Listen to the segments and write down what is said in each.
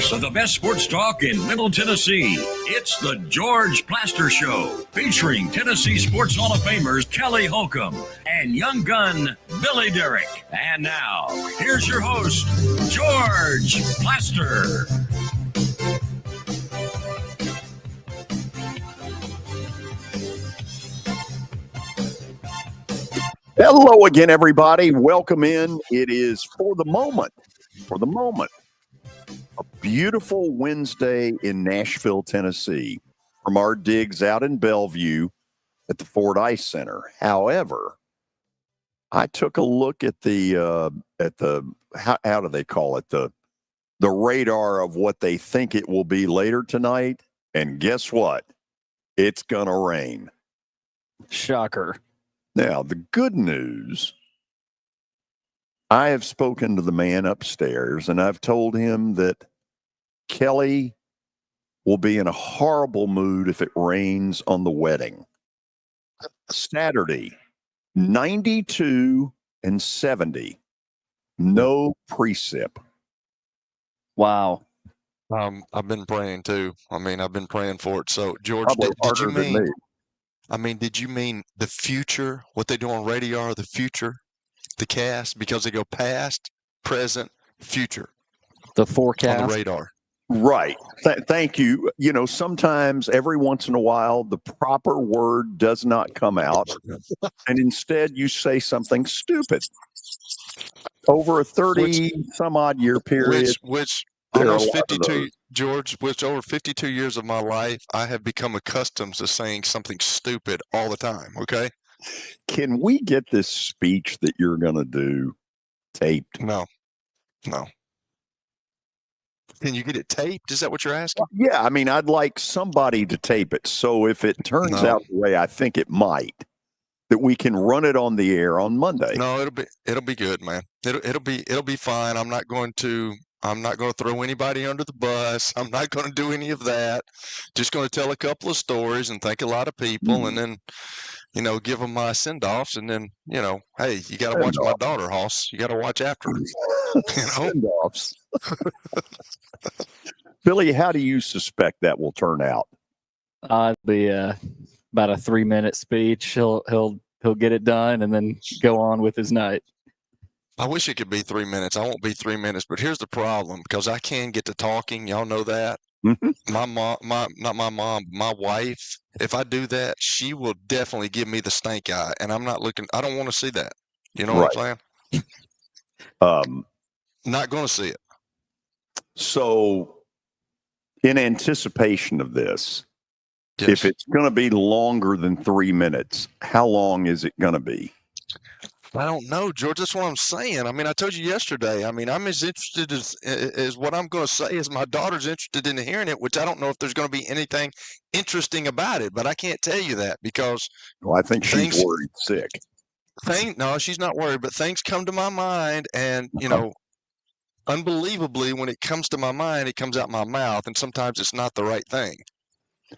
voice of the best sports talk in Middle Tennessee. It's the George Plaster Show, featuring Tennessee Sports Hall of Famers Kelly Holcomb and young gun Billy Derrick. And now, here's your host, George Plaster. Hello again, everybody. Welcome in. It is for the moment, a beautiful Wednesday in Nashville, Tennessee, from our digs out in Bellevue at the Ford Ice Center. However, I took a look at the how do they call it, the radar of what they think it will be later tonight, and guess what? It's gonna rain. Shocker. Now, the good news, I have spoken to the man upstairs, and I've told him that Kelly will be in a horrible mood if it rains on the wedding. Saturday, 92 and 70. No precip. Wow. I've been praying too. I've been praying for it. So, George, Did you mean the future? What they do on radar, the future, the cast, because they go past, present, future. The forecast on the radar. Right. Thank you. You know, sometimes every once in a while, the proper word does not come out, and instead you say something stupid. Over a 30-some-odd year period, which almost 52, George, which over 52 years of my life, I have become accustomed to saying something stupid all the time, okay? Can we get this speech that you're going to do taped? No. Can you get it taped? Is that what you're asking? Yeah, I'd like somebody to tape it. So if it turns out the way I think it might, that we can run it on the air on Monday. No, it'll be good, man. It'll be fine. I'm not going to throw anybody under the bus. I'm not going to do any of that. Just going to tell a couple of stories and thank a lot of people, and then, give them my send-offs, and then, hey, you got to watch my daughter, Hoss. You got to watch after her. Send-offs. Billy, how do you suspect that will turn out? It'll be about a 3-minute speech. He'll get it done and then go on with his night. I wish it could be 3 minutes. I won't be 3 minutes, but here's the problem, because I can get to talking. Y'all know that. Mm-hmm. My wife, if I do that, she will definitely give me the stink eye, and I don't want to see that. You know what I'm saying? Not going to see it. So, in anticipation of this, Yes. if it's going to be longer than 3 minutes, how long is it going to be? I don't know, George. That's what I'm saying. I told you yesterday. I'm as interested as what I'm going to say as my daughter's interested in hearing it, which I don't know if there's going to be anything interesting about it, but I can't tell you that because. Well, I think she's worried sick. No, she's not worried, but things come to my mind, and unbelievably, when it comes to my mind, it comes out my mouth, and sometimes it's not the right thing.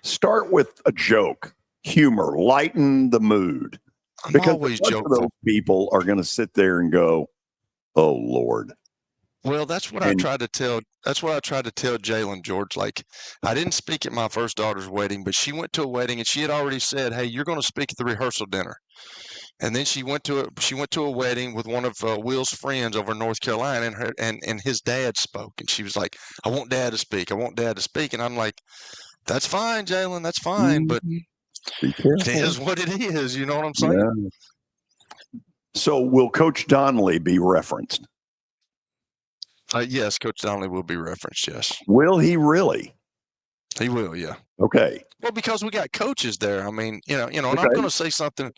Start with a joke, humor, lighten the mood. I'm always joking. Those people are going to sit there and go, "Oh Lord." Well, that's what I tried to tell. That's what I tried to tell Jalen, George. Like, I didn't speak at my first daughter's wedding, but she went to a wedding and she had already said, "Hey, you're going to speak at the rehearsal dinner." And then she went to a wedding with one of Will's friends over in North Carolina, and his dad spoke, and she was like, "I want Dad to speak. I want Dad to speak." And I'm like, "That's fine, Jalen. That's fine, but it is what it is." You know what I'm saying? Yeah. So, will Coach Donnelly be referenced? Yes, Coach Donnelly will be referenced. Yes. Will he really? He will. Yeah. Okay. Well, because we got coaches there. And I'm going to say something.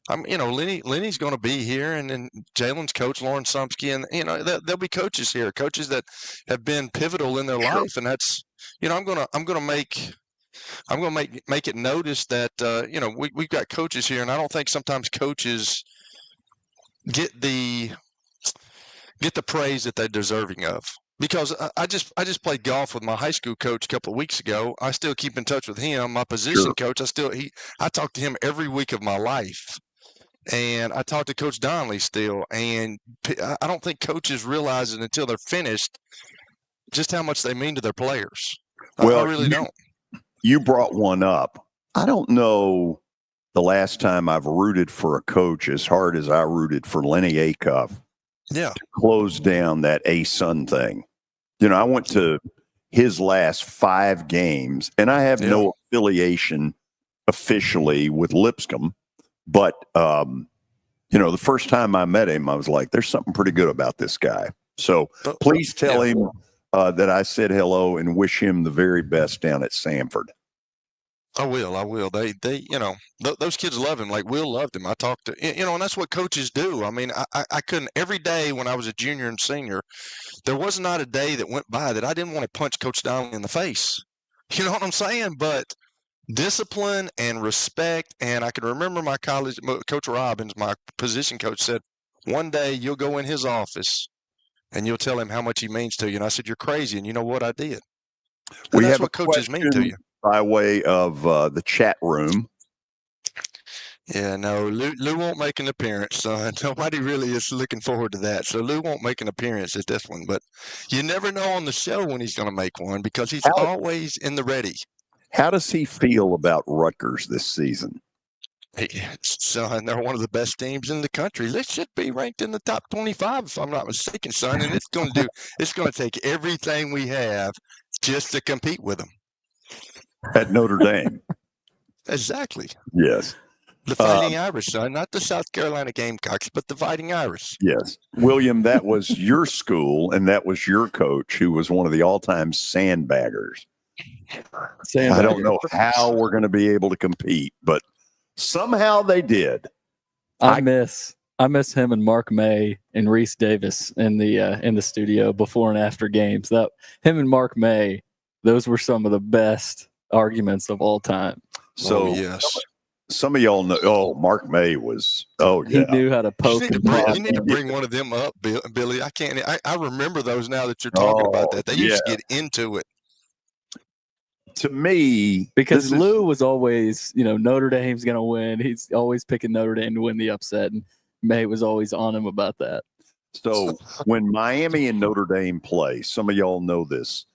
Lenny's going to be here, and then Jalen's coach, Lauren Sumsky, and there'll be coaches here, coaches that have been pivotal in their life, and that's I'm going to make it notice that we've got coaches here, and I don't think sometimes coaches get the praise that they're deserving of. Because I just played golf with my high school coach a couple of weeks ago. I still keep in touch with him. My position coach, I talk to him every week of my life. And I talked to Coach Donnelly still. And I don't think coaches realize it until they're finished just how much they mean to their players. Well, I really don't. You brought one up. I don't know the last time I've rooted for a coach as hard as I rooted for Lenny Acuff. Yeah. To close down that A-Sun thing. You know, I went to his last 5 games, and I have no affiliation officially with Lipscomb, but you know, the first time I met him, I was like, there's something pretty good about this guy. So please tell him that I said hello and wish him the very best down at Samford. I will. They, you know, those kids love him. Like Will loved him. I talked to, you know, and that's what coaches do. I mean, I couldn't, every day when I was a junior and senior, there was not a day that went by that I didn't want to punch Coach Donnelly in the face. You know what I'm saying? But discipline and respect. And I can remember my college, Coach Robbins, my position coach, said, one day you'll go in his office and you'll tell him how much he means to you. And I said, you're crazy. And you know what? I did. And that's what coaches mean to you. By way of the chat room. Yeah, no, Lou won't make an appearance, son. Nobody really is looking forward to that. So Lou won't make an appearance at this one. But you never know on the show when he's going to make one because he's always in the ready. How does he feel about Rutgers this season? Hey, son, they're one of the best teams in the country. They should be ranked in the top 25, if I'm not mistaken, son. And it's going to take everything we have just to compete with them. At Notre Dame. Exactly. Yes. The Fighting Irish, son, not the South Carolina Gamecocks, but the Fighting Irish. Yes. William, that was your school, and that was your coach, who was one of the all-time sandbaggers. I don't know how we're going to be able to compete, but somehow they did. I miss him and Mark May and Reese Davis in the studio before and after games. That him and Mark May, those were some of the best arguments of all time. So yes, some of y'all know. Oh, Mark May was. Oh, yeah. He knew how to poke. You need to bring one of them up, Billy. I can't. I remember those now that you're talking about that. They used to get into it. To me, because Lou was always, you know, Notre Dame's going to win. He's always picking Notre Dame to win the upset, and May was always on him about that. So when Miami and Notre Dame play, some of y'all know this.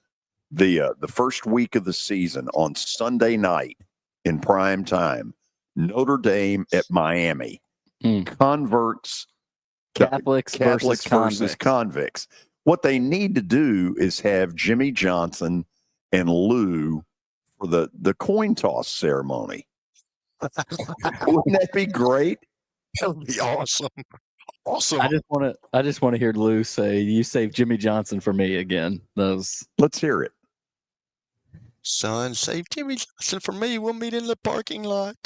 The first week of the season on Sunday night in prime time, Notre Dame at Miami, converts, Catholics versus convicts. What they need to do is have Jimmy Johnson and Lou for the coin toss ceremony. Wouldn't that be great? That would be awesome. Awesome. I just want to hear Lou say, "You saved Jimmy Johnson for me again." Let's hear it. Son, save Jimmy Johnson for me. We'll meet in the parking lot.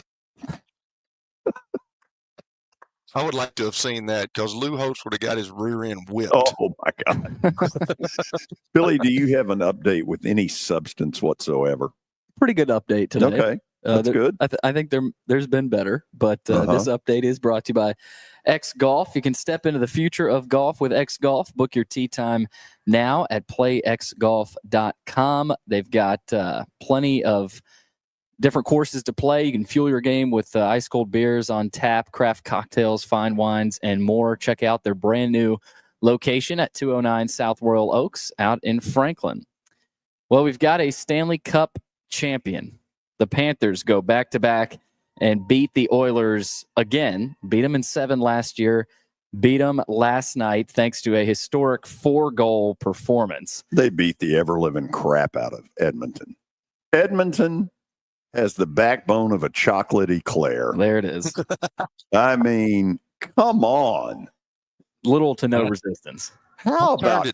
I would like to have seen that because Lou Holtz would have got his rear end whipped. Oh, my God. Billy, do you have an update with any substance whatsoever? Pretty good update today. Okay. That's good. I think there's been better, but this update is brought to you by X Golf. You can step into the future of golf with X Golf. Book your tee time now at playxgolf.com. They've got plenty of different courses to play. You can fuel your game with ice cold beers on tap, craft cocktails, fine wines, and more. Check out their brand new location at 209 South Royal Oaks out in Franklin. Well, we've got a Stanley Cup champion. The Panthers go back-to-back and beat the Oilers again. Beat them in 7 last year. Beat them last night thanks to a historic 4-goal performance. They beat the ever-living crap out of Edmonton. Edmonton has the backbone of a chocolate eclair. There it is. I mean, come on. Little to no resistance. How about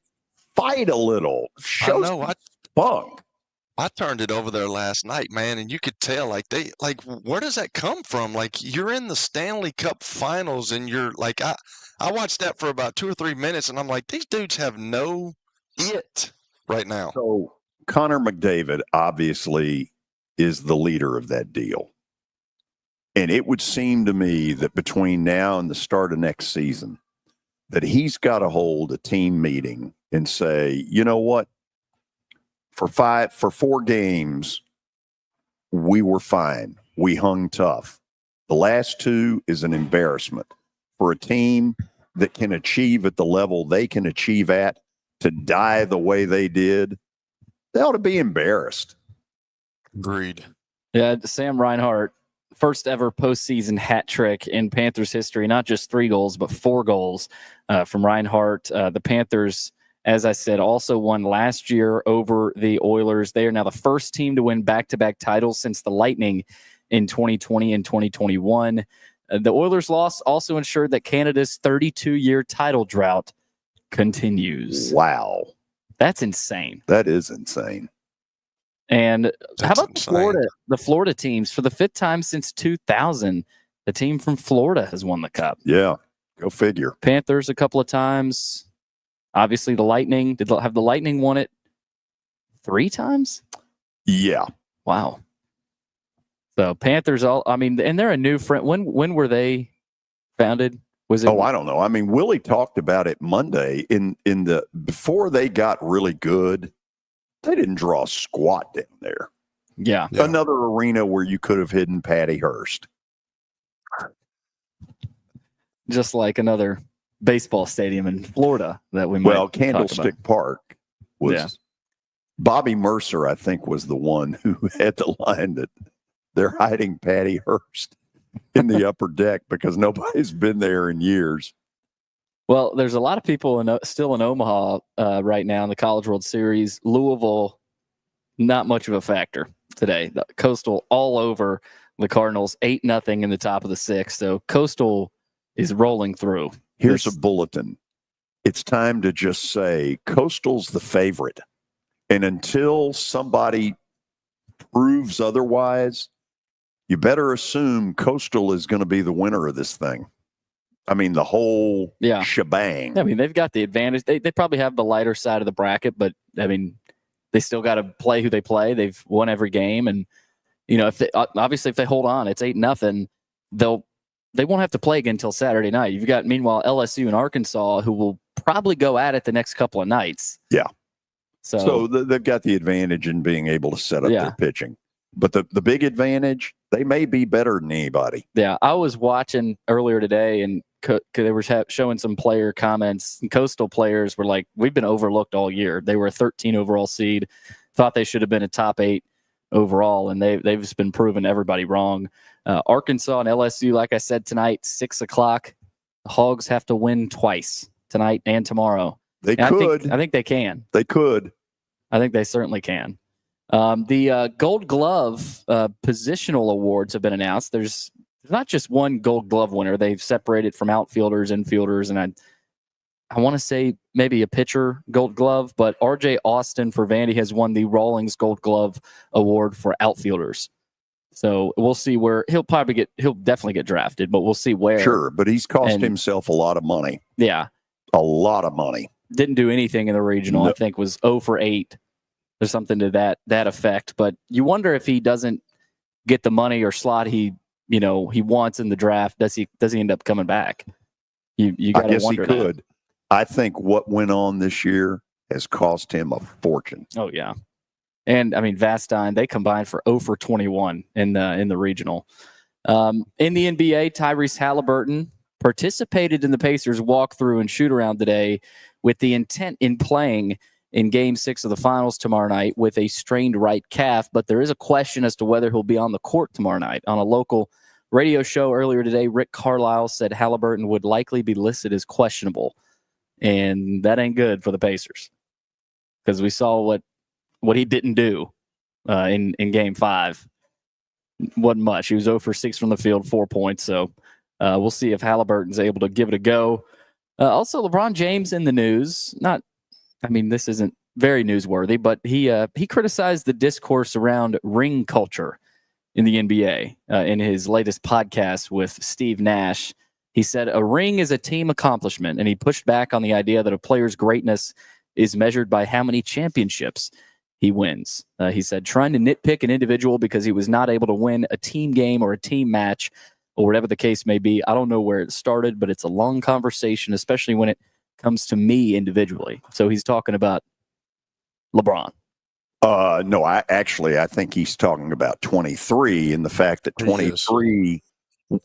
fight a little? Show some spunk. I turned it over there last night, man, and you could tell, where does that come from? Like, you're in the Stanley Cup Finals, and you're like, I watched that for about 2 or 3 minutes, and I'm like, these dudes have no it right now. So Connor McDavid obviously is the leader of that deal, and it would seem to me that between now and the start of next season, that he's got to hold a team meeting and say, you know what? For 4 games, we were fine. We hung tough. The last 2 is an embarrassment for a team that can achieve at the level they can achieve at. to die the way they did, they ought to be embarrassed. Agreed. Yeah, Sam Reinhart, first ever postseason hat trick in Panthers history. Not just 3 goals, but 4 goals from Reinhart. The Panthers, as I said, also won last year over the Oilers. They are now the first team to win back-to-back titles since the Lightning in 2020 and 2021. The Oilers' loss also ensured that Canada's 32-year title drought continues. Wow. That's insane. That is insane. And how about insane. the Florida teams? For the 5th time since 2000, the team from Florida has won the Cup. Yeah, go figure. Panthers a couple of times. Obviously, the Lightning. Have the Lightning won it 3 times? Yeah. Wow. So Panthers, and they're a new friend. When were they founded? Was it? Oh, I don't know. I mean, Willie talked about it Monday before they got really good. They didn't draw a squat down there. Yeah. Another arena where you could have hidden Patty Hearst. Just like another baseball stadium in Florida that we might Candlestick Park was. Yeah. Bobby Mercer, I think, was the one who had the line that they're hiding Patty Hearst in the upper deck because nobody's been there in years. Well, there's a lot of people still in Omaha right now in the College World Series. Louisville, not much of a factor today. The Coastal all over the Cardinals, 8-0 in the top of the 6th. So Coastal is rolling through. Here's a bulletin. It's time to just say Coastal's the favorite. And until somebody proves otherwise, you better assume Coastal is going to be the winner of this thing. I mean, the whole shebang. I mean, they've got the advantage. They probably have the lighter side of the bracket, but, I mean, they still got to play who they play. They've won every game. And, if they hold on, it's 8-0, they won't have to play again until Saturday night. You've got, meanwhile, LSU and Arkansas, who will probably go at it the next couple of nights. Yeah. So they've got the advantage in being able to set up their pitching. But the big advantage, they may be better than anybody. Yeah, I was watching earlier today, and they were showing some player comments. And Coastal players were like, we've been overlooked all year. They were a 13 overall seed, thought they should have been a top 8 overall, and they've just been proving everybody wrong. Arkansas and LSU, like I said, tonight, 6 o'clock. The Hogs have to win twice, tonight and tomorrow. They could. I think they can. They could. I think they certainly can. The Gold Glove positional awards have been announced. There's not just one Gold Glove winner. They've separated from outfielders, infielders, and I want to say maybe a pitcher Gold Glove, but R.J. Austin for Vandy has won the Rawlings Gold Glove award for outfielders. So we'll see where he'll definitely get drafted, but we'll see where. Sure, but he's cost himself a lot of money. Yeah. A lot of money. Didn't do anything in the regional. No. I think was 0 for 8 or something to that effect. But you wonder if he doesn't get the money or slot he wants in the draft, does he end up coming back? You got to wonder. I guess he could. I think what went on this year has cost him a fortune. Oh yeah. And I mean Vastine, they combined for 0 for 21 in the regional. In the NBA, Tyrese Halliburton participated in the Pacers walkthrough and shoot around today with the intent in playing in Game 6 of the Finals tomorrow night with a strained right calf, but there is a question as to whether he'll be on the court tomorrow night. On a local radio show earlier today, Rick Carlisle said Halliburton would likely be listed as questionable, and that ain't good for the Pacers because we saw what he didn't do in Game 5. Wasn't much. He was 0 for 6 from the field, 4 points, so we'll see if Halliburton's able to give it a go. Also, LeBron James in the news. This isn't very newsworthy, but he criticized the discourse around ring culture in the NBA in his latest podcast with Steve Nash. He said a ring is a team accomplishment, and he pushed back on the idea that a player's greatness is measured by how many championships he wins. He said trying to nitpick an individual because he was not able to win a team game or a team match or whatever the case may be. I don't know where it started, but it's a long conversation, especially when it comes to me individually. So he's talking about LeBron. No, I think he's talking about 23 and the fact that 23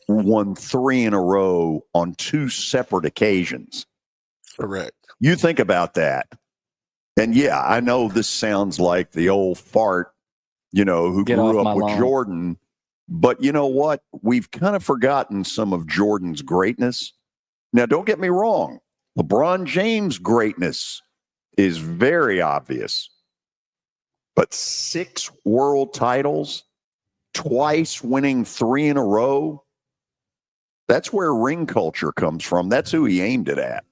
won 3 in a row on 2 separate occasions. Correct. You think about that. And yeah, I know this sounds like the old fart, who grew up with Jordan. But you know what? We've kind of forgotten some of Jordan's greatness. Now, don't get me wrong. LeBron James' greatness is very obvious. But 6 world titles, twice winning 3 in a row, that's where ring culture comes from. That's who he aimed it at.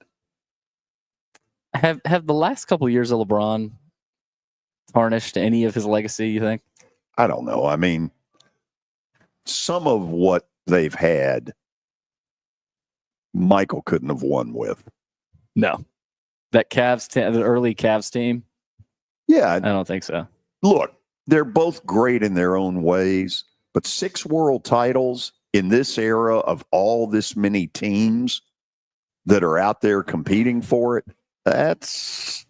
Have the last couple of years of LeBron tarnished any of his legacy, you think? I don't know. I mean, some of what they've had, Michael couldn't have won with. No. That the early Cavs team? Yeah. I don't think so. Look, they're both great in their own ways, but 6 world titles in this era of all this many teams that are out there competing for it, that's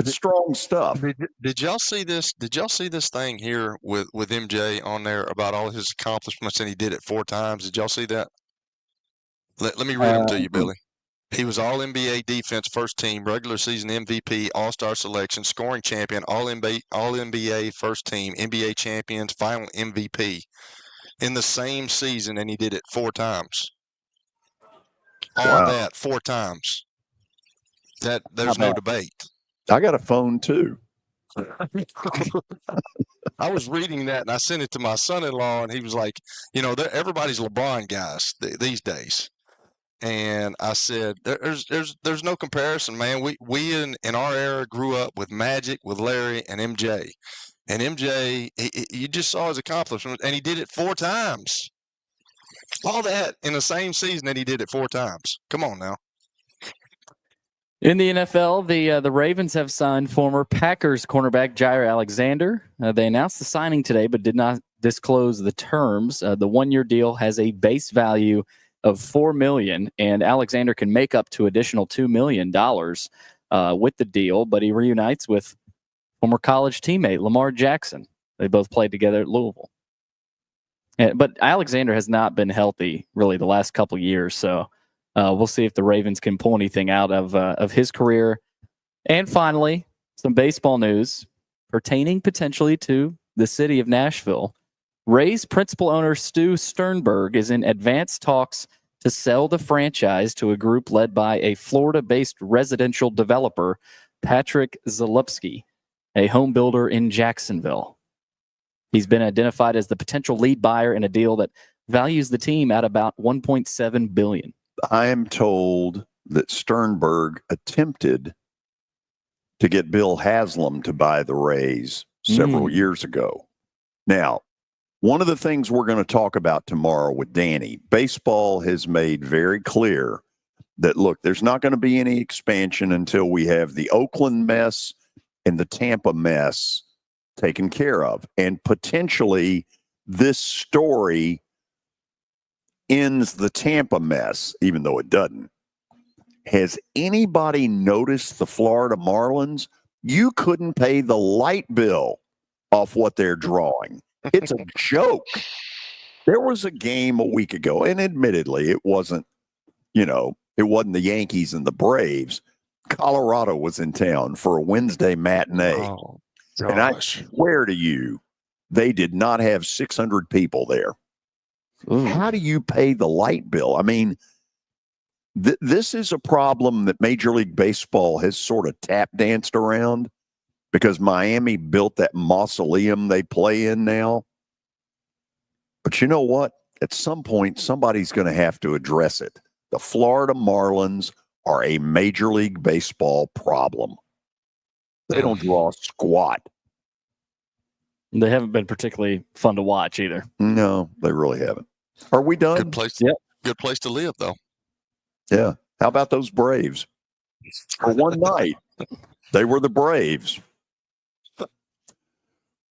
strong stuff. Did y'all see this? Did y'all see this thing here with MJ on there about all his accomplishments, and he did it 4 times? Did y'all see that? Let me read them to you, Billy. He was All NBA defense, first team, regular season MVP, All-Star selection, scoring champion, All NBA first team, NBA champions, final MVP in the same season, and he did it 4 times. All that 4 times. There's no debate. I got a phone too. I was reading that and I sent it to my son-in-law, and he was like, everybody's LeBron guys these days. And I said, there's no comparison, man. We in our era grew up with Magic, with Larry, and MJ. And MJ, you just saw his accomplishment, and he did it 4 times. All that in the same season, and he did it 4 times. Come on now. In the NFL, the Ravens have signed former Packers cornerback Jair Alexander. They announced the signing today, but did not disclose the terms. The 1-year deal has a base value of $4 million, and Alexander can make up to additional $2 million with the deal. But he reunites with former college teammate Lamar Jackson. They both played together at Louisville. But Alexander has not been healthy really the last couple years, so we'll see if the Ravens can pull anything out of his career. And finally, some baseball news pertaining potentially to the city of Nashville. Rays principal owner Stu Sternberg is in advanced talks to sell the franchise to a group led by a Florida-based residential developer, Patrick Zalupski, a home builder in Jacksonville. He's been identified as the potential lead buyer in a deal that values the team at about $1.7 billion. I am told that Sternberg attempted to get Bill Haslam to buy the Rays several years ago. Now, one of the things we're going to talk about tomorrow with Danny, baseball has made very clear that, look, there's not going to be any expansion until we have the Oakland mess and the Tampa mess taken care of. And potentially this story ends the Tampa mess, even though it doesn't. Has anybody noticed the Florida Marlins? You couldn't pay the light bill off what they're drawing. It's a joke. There was a game a week ago, and admittedly, it wasn't, it wasn't the Yankees and the Braves. Colorado was in town for a Wednesday matinee. Oh, and I swear to you, they did not have 600 people there. Ooh. How do you pay the light bill? I mean, this is a problem that Major League Baseball has sort of tap danced around because Miami built that mausoleum they play in now. But you know what? At some point, somebody's going to have to address it. The Florida Marlins are a Major League Baseball problem. They don't draw squat. They haven't been particularly fun to watch either. No, they really haven't. Are we done? Good place. Yep. Good place to live, though. Yeah. How about those Braves? For one night, they were the Braves.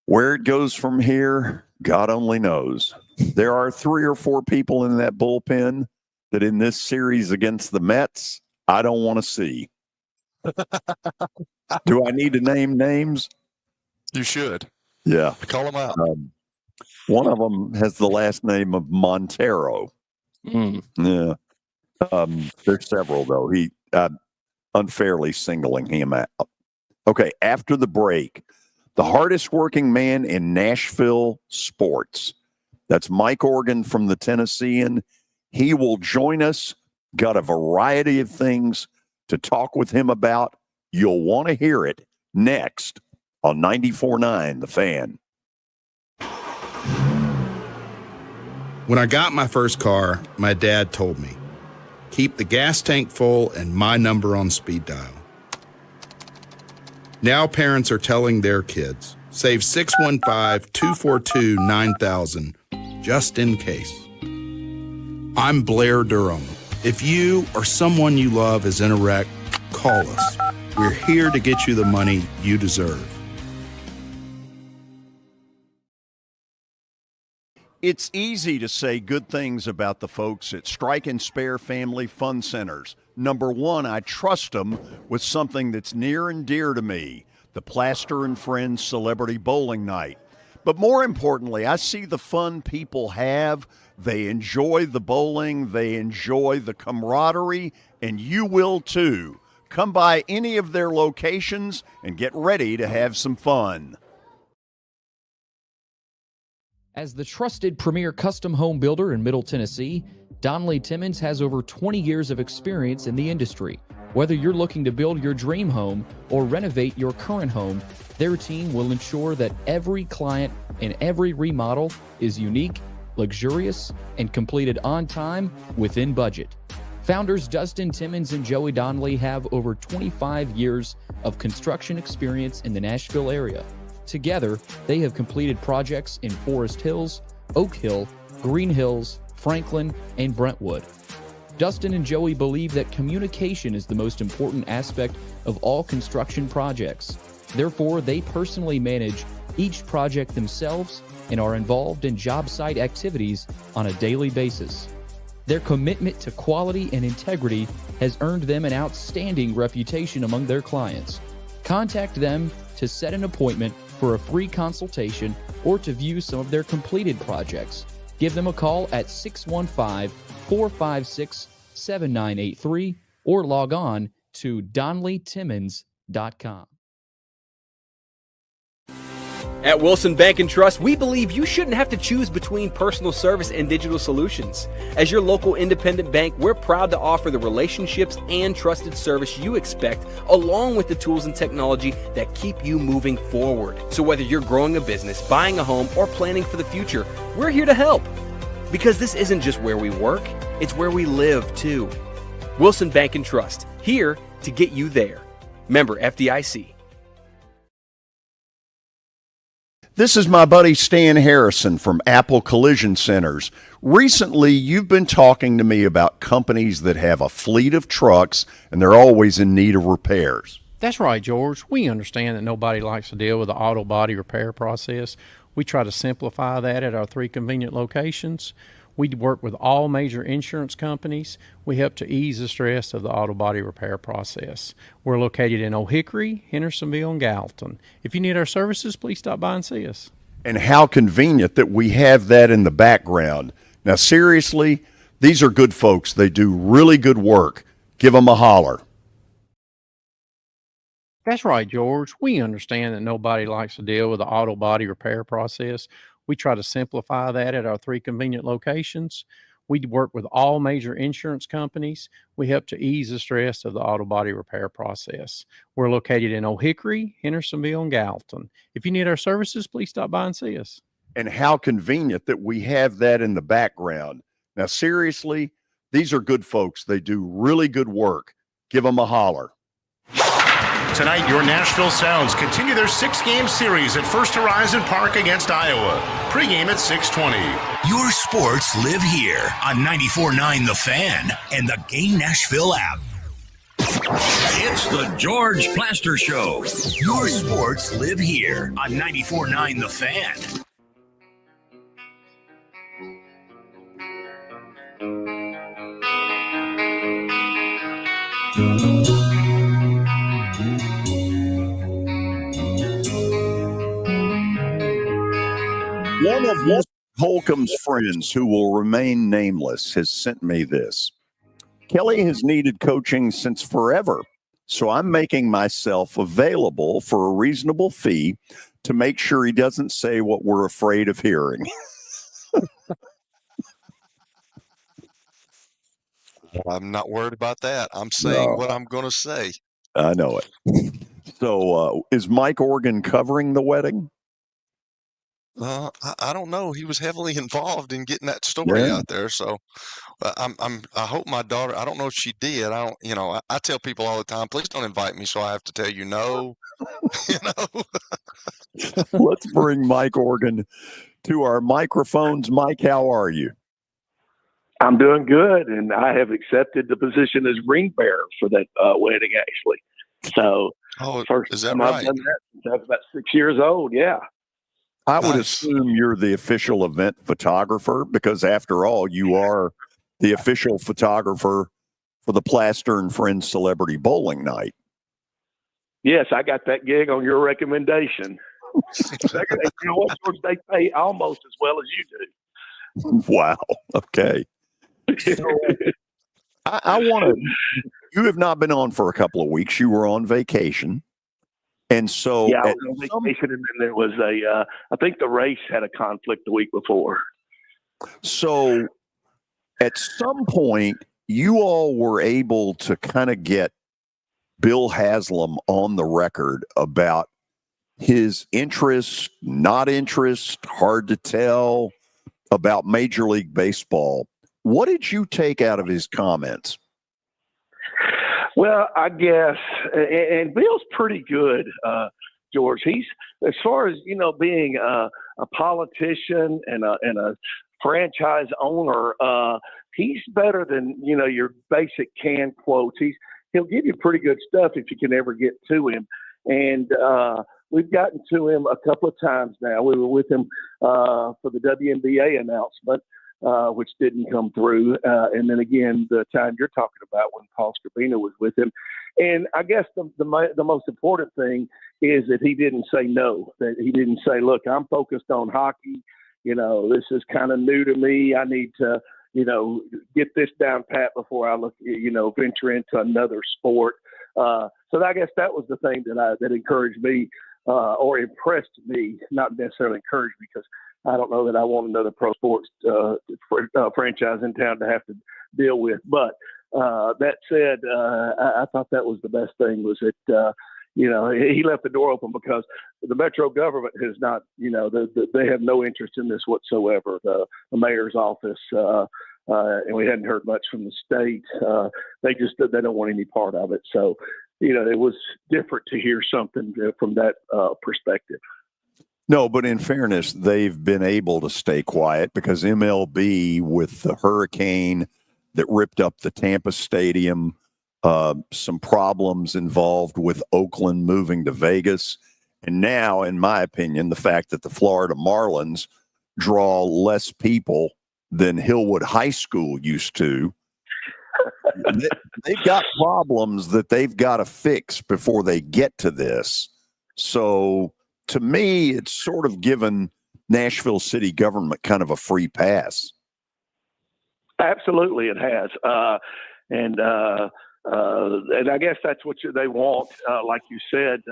Where it goes from here, God only knows. There are 3 or 4 people in that bullpen that in this series against the Mets, I don't want to see. Do I need to name names? You should. Yeah. Call them out. One of them has the last name of Montero. Yeah. There's several, though. He unfairly singling him out. Okay, after the break, the hardest working man in Nashville sports. That's Mike Organ from the Tennessean. He will join us. Got a variety of things to talk with him about. You'll want to hear it next on 94.9 The Fan. When I got my first car, my dad told me, keep the gas tank full and my number on speed dial. Now parents are telling their kids, save 615-242-9000 just in case. I'm Blair Durham. If you or someone you love is in a wreck, call us. We're here to get you the money you deserve. It's easy to say good things about the folks at Strike and Spare Family Fun Centers. Number one, I trust them with something that's near and dear to me, the Plaster and Friends Celebrity Bowling Night. But more importantly, I see the fun people have. They enjoy the bowling, they enjoy the camaraderie, and you will too. Come by any of their locations and get ready to have some fun. As the trusted premier custom home builder in Middle Tennessee, Donnelly Timmons has over 20 years of experience in the industry. Whether you're looking to build your dream home or renovate your current home, their team will ensure that every client and every remodel is unique, luxurious, and completed on time within budget. Founders Dustin Timmons and Joey Donnelly have over 25 years of construction experience in the Nashville area. Together, they have completed projects in Forest Hills, Oak Hill, Green Hills, Franklin, and Brentwood. Dustin and Joey believe that communication is the most important aspect of all construction projects. Therefore, they personally manage each project themselves and are involved in job site activities on a daily basis. Their commitment to quality and integrity has earned them an outstanding reputation among their clients. Contact them to set an appointment for a free consultation or to view some of their completed projects. Give them a call at 615-456-7983 or log on to DonnellyTimmons.com. At Wilson Bank and Trust, we believe you shouldn't have to choose between personal service and digital solutions. As your local independent bank, we're proud to offer the relationships and trusted service you expect, along with the tools and technology that keep you moving forward. So whether you're growing a business, buying a home, or planning for the future, we're here to help. Because this isn't just where we work, it's where we live too. Wilson Bank and Trust, here to get you there. Member FDIC. This is my buddy Stan Harrison from Apple Collision Centers. Recently, you've been talking to me about companies that have a fleet of trucks and they're always in need of repairs. That's right, George. We understand that nobody likes to deal with the auto body repair process. We try to simplify that at our 3 convenient locations. We work with all major insurance companies. We help to ease the stress of the auto body repair process. We're located in Old Hickory, Hendersonville, and Gallatin. If you need our services, please stop by and see us. And how convenient that we have that in the background. Now, seriously, these are good folks. They do really good work. Give them a holler. That's right, George. We understand that nobody likes to deal with the auto body repair process. We try to simplify that at our 3 convenient locations. We work with all major insurance companies. We help to ease the stress of the auto body repair process. We're located in Old Hickory, Hendersonville, and Gallatin. If you need our services, please stop by and see us. And how convenient that we have that in the background. Now, seriously, these are good folks. They do really good work. Give them a holler. Tonight, your Nashville Sounds continue their 6-game series at First Horizon Park against Iowa. Pre-game at 6:20. Your sports live here on 94.9 The Fan and the Game Nashville app. It's the George Plaster Show. Your sports live here on 94.9 The Fan. One of Holcomb's friends, who will remain nameless, has sent me this. Kelly has needed coaching since forever. So I'm making myself available for a reasonable fee to make sure he doesn't say what we're afraid of hearing. I'm not worried about that. I'm saying what I'm going to say. I know it. So is Mike Organ covering the wedding? I don't know. He was heavily involved in getting that story out there. So I hope my daughter, I don't know if she did. I don't, I tell people all the time, please don't invite me. So I have to tell you no, Let's bring Mike Organ to our microphones. Mike, how are you? I'm doing good, and I have accepted the position as ring bearer for that wedding, actually. So, first is that time right? I've done that since I was about 6 years old. Yeah. I would assume you're the official event photographer because, after all, you are the official photographer for the Plaster and Friends Celebrity Bowling Night. Yes, I got that gig on your recommendation. You know what, George? They pay almost as well as you do. Wow. Okay. So, I want to. You have not been on for a couple of weeks. You were on vacation, and so yeah, I was on vacation, and then there was I think the race had a conflict the week before. So, at some point, you all were able to kind of get Bill Haslam on the record about his interest, not interest, hard to tell, about Major League Baseball. What did you take out of his comments? Well, I guess, and Bill's pretty good, George. He's, as far as, being a politician and a franchise owner, he's better than, your basic canned quotes. He'll give you pretty good stuff if you can ever get to him. And we've gotten to him a couple of times now. We were with him for the WNBA announcement, which didn't come through. And then again, the time you're talking about when Paul Scabina was with him. And I guess the most important thing is that he didn't say no, that he didn't say, look, I'm focused on hockey. This is kind of new to me. I need to, get this down pat before I look, venture into another sport. So I guess that was the thing that encouraged me or impressed me, not necessarily encouraged me, because I don't know that I want another pro sports franchise in town to have to deal with. But that said, I thought that was the best thing, was that, he left the door open, because the Metro government has not, they have no interest in this whatsoever. The mayor's office, and we hadn't heard much from the state. They don't want any part of it. So, it was different to hear something from that perspective. No, but in fairness, they've been able to stay quiet because MLB, with the hurricane that ripped up the Tampa Stadium, some problems involved with Oakland moving to Vegas, and now, in my opinion, the fact that the Florida Marlins draw less people than Hillwood High School used to. They've got problems that they've got to fix before they get to this. So, to me, it's sort of given Nashville city government kind of a free pass. Absolutely, it has. And I guess that's what they want. Like you said,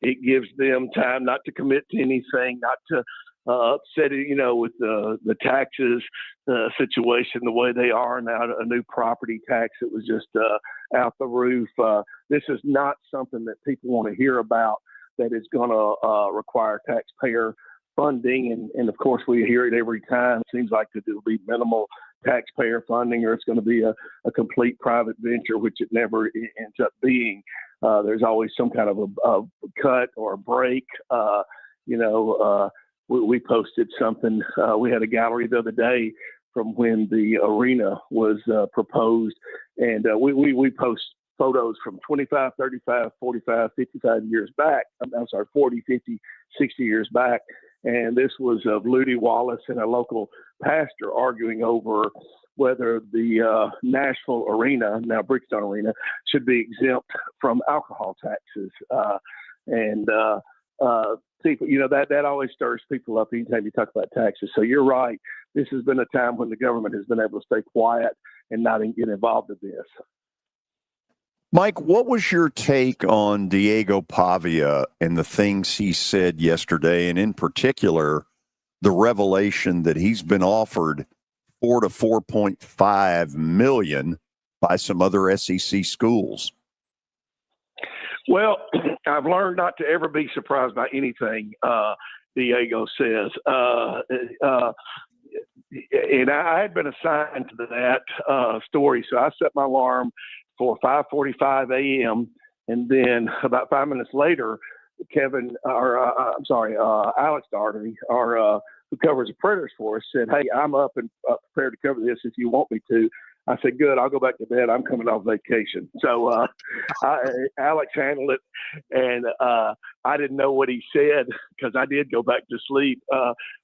it gives them time not to commit to anything, not to upset it, with the taxes situation the way they are now, a new property tax that was just out the roof. This is not something that people want to hear about, that is going to require taxpayer funding. And of course, we hear it every time. It seems like that it'll be minimal taxpayer funding, or it's going to be a complete private venture, which it never ends up being. There's always some kind of a cut or a break. We posted something. We had a gallery the other day from when the arena was proposed, and we post photos from 25, 35, 45, 55 years back. I'm sorry, 40, 50, 60 years back. And this was of Ludi Wallace and a local pastor arguing over whether the Nashville arena, now Brickstone Arena, should be exempt from alcohol taxes. People, that always stirs people up anytime you talk about taxes. So you're right. This has been a time when the government has been able to stay quiet and not get involved in this. Mike, what was your take on Diego Pavia and the things he said yesterday, and in particular, the revelation that he's been offered $4 to $4.5 million by some other SEC schools? Well, I've learned not to ever be surprised by anything Diego says. And I had been assigned to that story, so I set my alarm for 5:45 a.m. And then about 5 minutes later, Alex Darby, who covers the Predators for us, said, "Hey, I'm up and prepared to cover this if you want me to." I said, "Good, I'll go back to bed. I'm coming off vacation." So Alex handled it, and I didn't know what he said because I did go back to sleep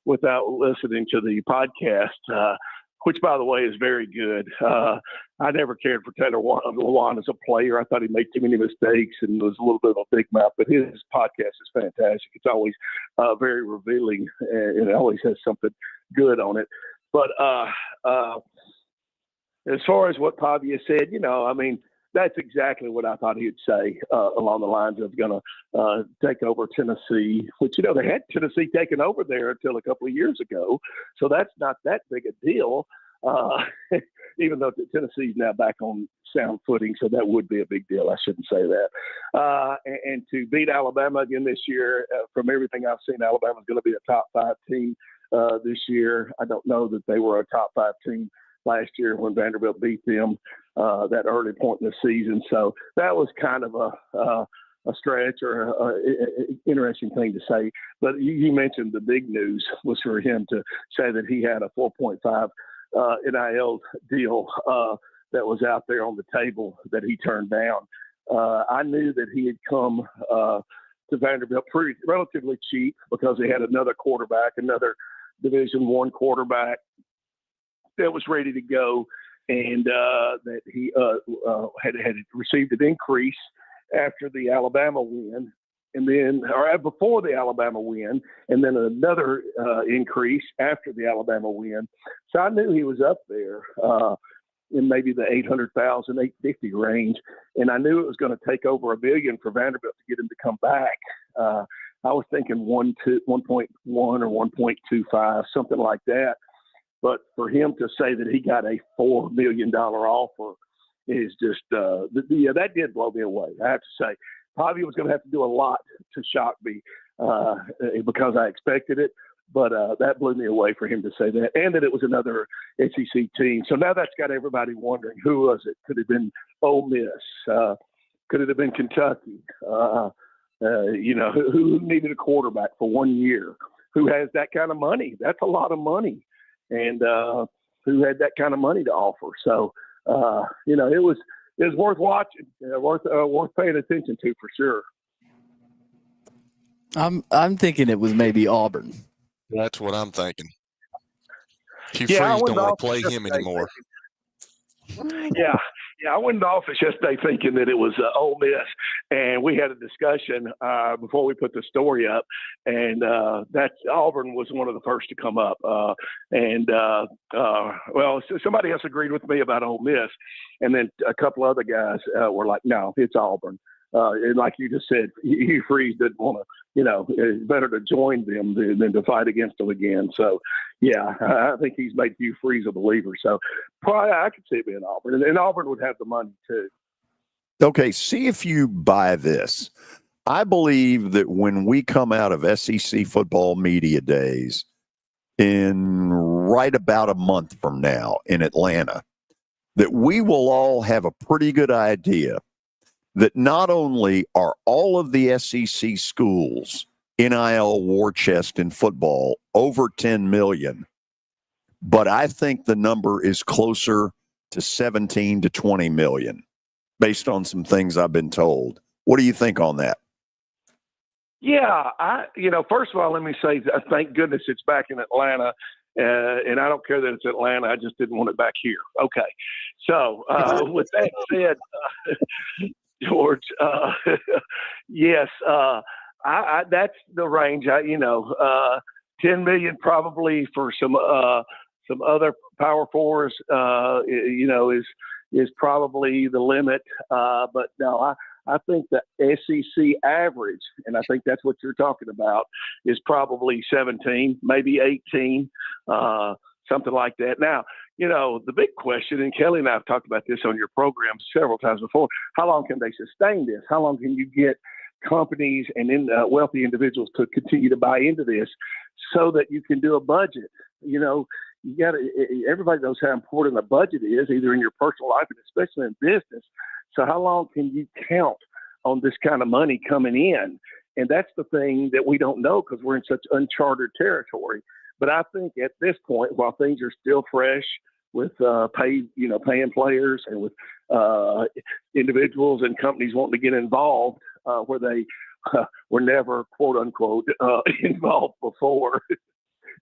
without listening to the podcast, which, by the way, is very good. I never cared for Taylor Lewan as a player. I thought he made too many mistakes and was a little bit of a big mouth, but his podcast is fantastic. It's always very revealing, and it always has something good on it. But as far as what Pavia said, that's exactly what I thought he'd say along the lines of going to take over Tennessee, which, they had Tennessee taken over there until a couple of years ago. So that's not that big a deal, even though Tennessee's now back on sound footing. So that would be a big deal. I shouldn't say that. And to beat Alabama again this year, from everything I've seen, Alabama's going to be a top 5 team this year. I don't know that they were a top 5 team last year when Vanderbilt beat them that early point in the season. So that was kind of a stretch or an interesting thing to say. But you mentioned the big news was for him to say that he had a 4.5 NIL deal that was out there on the table that he turned down. I knew that he had come to Vanderbilt relatively cheap because he had another Division I quarterback that was ready to go, and that he had received an increase after the Alabama win, before the Alabama win, and then another increase after the Alabama win. So I knew he was up there in maybe the 800,000, 850 range, and I knew it was going to take over $1 million for Vanderbilt to get him to come back. I was thinking 1.1 or 1.25, something like that. But for him to say that he got a $4 million offer is just, that did blow me away. I have to say, Pavia was going to have to do a lot to shock me because I expected it. But that blew me away for him to say that, and that it was another SEC team. So now that's got everybody wondering, who was it? Could it have been Ole Miss? Could it have been Kentucky? Who needed a quarterback for 1 year? Who has that kind of money? That's a lot of money. And who had that kind of money to offer. So, it was worth watching, worth paying attention to for sure. I'm thinking it was maybe Auburn. That's what I'm thinking. Hugh Freeze don't want to play him anymore. Yeah, I went in the office yesterday thinking that it was Ole Miss, and we had a discussion before we put the story up, and that Auburn was one of the first to come up. Somebody else agreed with me about Ole Miss, and then a couple other guys were like, "No, it's Auburn." And like you just said, Hugh Freeze didn't want to. It's better to join them than to fight against them again. So, yeah, I think he's made Hugh Freeze a believer. So, probably I could see it being Auburn, and Auburn would have the money too. Okay, see if you buy this. I believe that when we come out of SEC football media days in right about a month from now in Atlanta, that we will all have a pretty good idea that not only are all of the SEC schools NIL war chest in football over 10 million, but I think the number is closer to 17 to 20 million based on some things I've been told. What do you think on that? Yeah, first of all, let me say, thank goodness it's back in Atlanta. And I don't care that it's Atlanta. I just didn't want it back here. Okay. So with that said, George, yes, that's the range. 10 million probably for some other power fours, is probably the limit. But no, I think the SEC average, and I think that's what you're talking about, is probably 17, maybe 18, something like that. Now, the big question, and Kelly and I have talked about this on your program several times before, how long can they sustain this? How long can you get companies and wealthy individuals to continue to buy into this so that you can do a budget? Everybody knows how important a budget is, either in your personal life and especially in business. So how long can you count on this kind of money coming in? And that's the thing that we don't know because we're in such uncharted territory. But I think at this point, while things are still fresh with paying players and with individuals and companies wanting to get involved where they were never, quote unquote, involved before,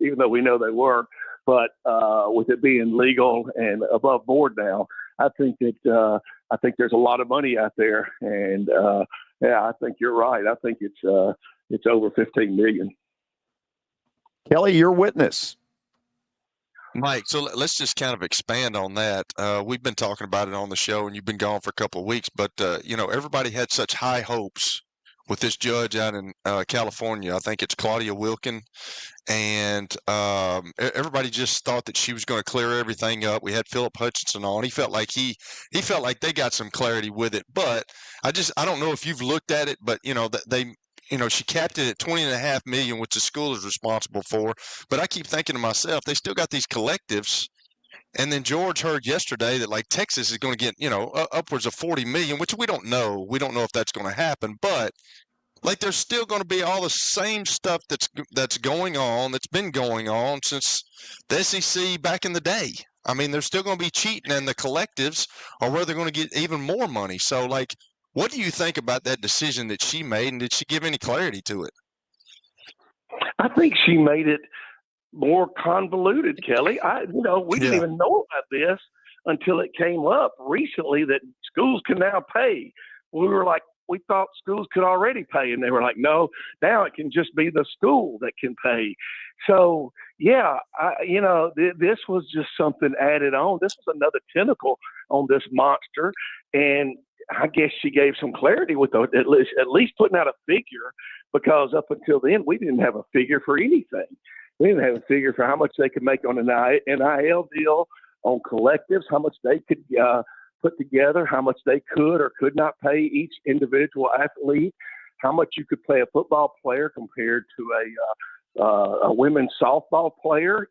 even though we know they were. But with it being legal and above board now, I think there's a lot of money out there, and I think you're right. I think it's over 15 million. Kelly, your witness. Mike, so let's just kind of expand on that. We've been talking about it on the show, and you've been gone for a couple of weeks, but everybody had such high hopes with this judge out in California. I think it's Claudia Wilkin, and everybody just thought that she was going to clear everything up. We had Philip Hutchinson on. He felt like he felt like they got some clarity with it, but I don't know if you've looked at it, but she capped it at $20.5 million, which the school is responsible for. But I keep thinking to myself, they still got these collectives. And then George heard yesterday that like Texas is going to get, upwards of $40 million, which we don't know. We don't know if that's going to happen, but like there's still going to be all the same stuff that's going on, that's been going on since the SEC back in the day. I mean, there's still going to be cheating, and the collectives are where they're going to get even more money. So like, what do you think about that decision that she made, and did she give any clarity to it? I think she made it more convoluted, Kelly. We didn't even know about this until it came up recently that schools can now pay. We were like, we thought schools could already pay, and they were like, no, now it can just be the school that can pay. So, yeah, this was just something added on. This was another tentacle on this monster, and I guess she gave some clarity with at least putting out a figure, because up until then we didn't have a figure for anything. We didn't have a figure for how much they could make on an NIL deal, on collectives, how much they could put together, how much they could or could not pay each individual athlete, how much you could pay a football player compared to a women's softball player,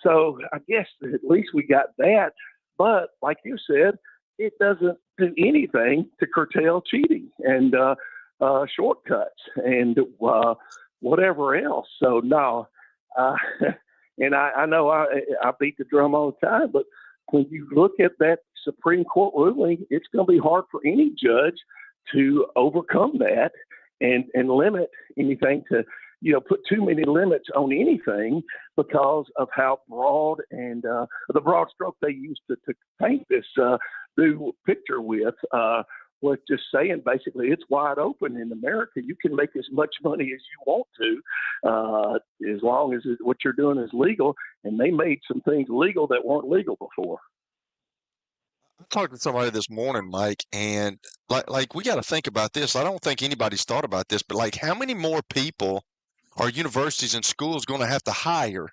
So I guess at least we got that. But like you said, it doesn't do anything to curtail cheating and shortcuts and whatever else. So no, and I know I beat the drum all the time, but when you look at that Supreme Court ruling, it's going to be hard for any judge to overcome that and limit anything to, put too many limits on anything because of how broad and the broad stroke they used to paint this new picture with. Was just saying basically it's wide open in America. You can make as much money as you want to, as long as what you're doing is legal. And they made some things legal that weren't legal before. I talked to somebody this morning, Mike, and like we got to think about this. I don't think anybody's thought about this, but like how many more people are universities and schools going to have to hire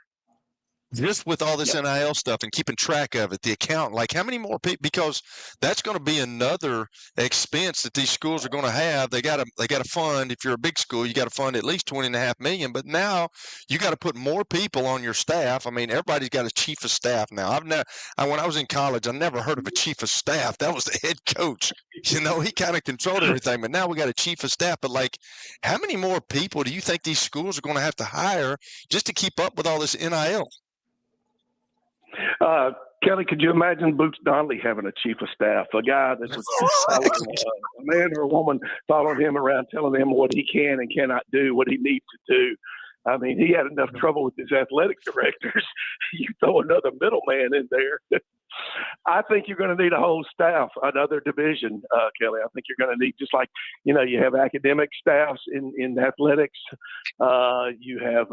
just with all this NIL stuff and keeping track of it, the account, like how many more people, because that's going to be another expense that these schools are going to have. They got to fund, if you're a big school, you got to fund at least $20.5 million, but now you got to put more people on your staff. I mean, everybody's got a chief of staff now. When I was in college, I never heard of a chief of staff. That was the head coach. He kind of controlled everything, but now we got a chief of staff. But like, how many more people do you think these schools are going to have to hire just to keep up with all this NIL? Kelly, could you imagine Boots Donnelly having a chief of staff, a guy that was a man or a woman following him around, telling him what he can and cannot do, what he needs to do? I mean, he had enough trouble with his athletic directors. You throw another middleman in there. I think you're going to need a whole staff, another division, Kelly. I think you're going to need, just like, you have academic staffs in athletics. You have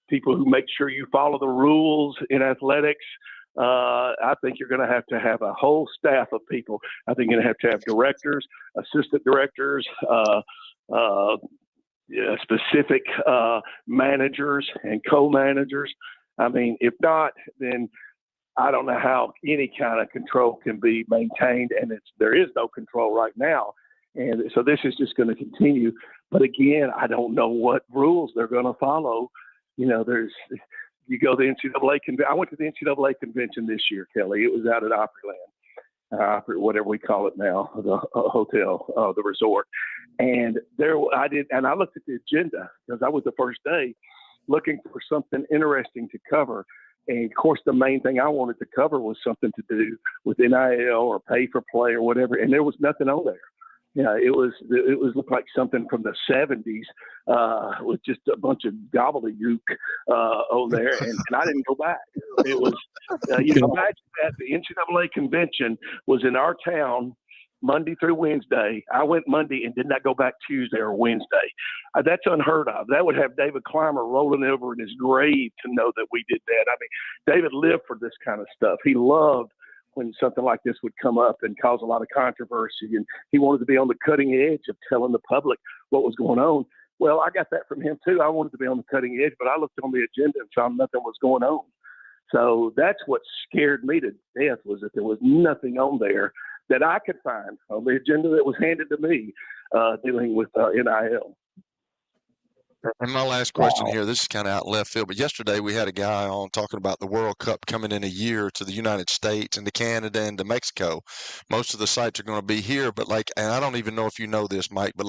people who make sure you follow the rules in athletics. I think you're going to have a whole staff of people. I think you're going to have directors, assistant directors, specific managers and co-managers. I mean, if not, then I don't know how any kind of control can be maintained, and there is no control right now. And so this is just going to continue. But again, I don't know what rules they're going to follow. You go to the NCAA convention. I went to the NCAA convention this year, Kelly. It was out at Opryland, whatever we call it now, the hotel, the resort. And I looked at the agenda because I was the first day looking for something interesting to cover. And of course, the main thing I wanted to cover was something to do with NIL or pay for play or whatever. And there was nothing on there. It looked like something from the 70s with just a bunch of gobbledygook on there, and I didn't go back. It was, imagine that the NCAA convention was in our town Monday through Wednesday. I went Monday and did not go back Tuesday or Wednesday. That's unheard of. That would have David Clymer rolling over in his grave to know that we did that. I mean, David lived for this kind of stuff. He loved when something like this would come up and cause a lot of controversy, and he wanted to be on the cutting edge of telling the public what was going on. Well, I got that from him too. I wanted to be on the cutting edge, but I looked on the agenda and found nothing was going on. So that's what scared me to death, was that there was nothing on there that I could find on the agenda that was handed to me dealing with NIL. And my last question here, this is kind of out left field, but yesterday we had a guy on talking about the World Cup coming in a year to the United States and to Canada and to Mexico. Most of the sites are going to be here, but and I don't even know if you know this, Mike, but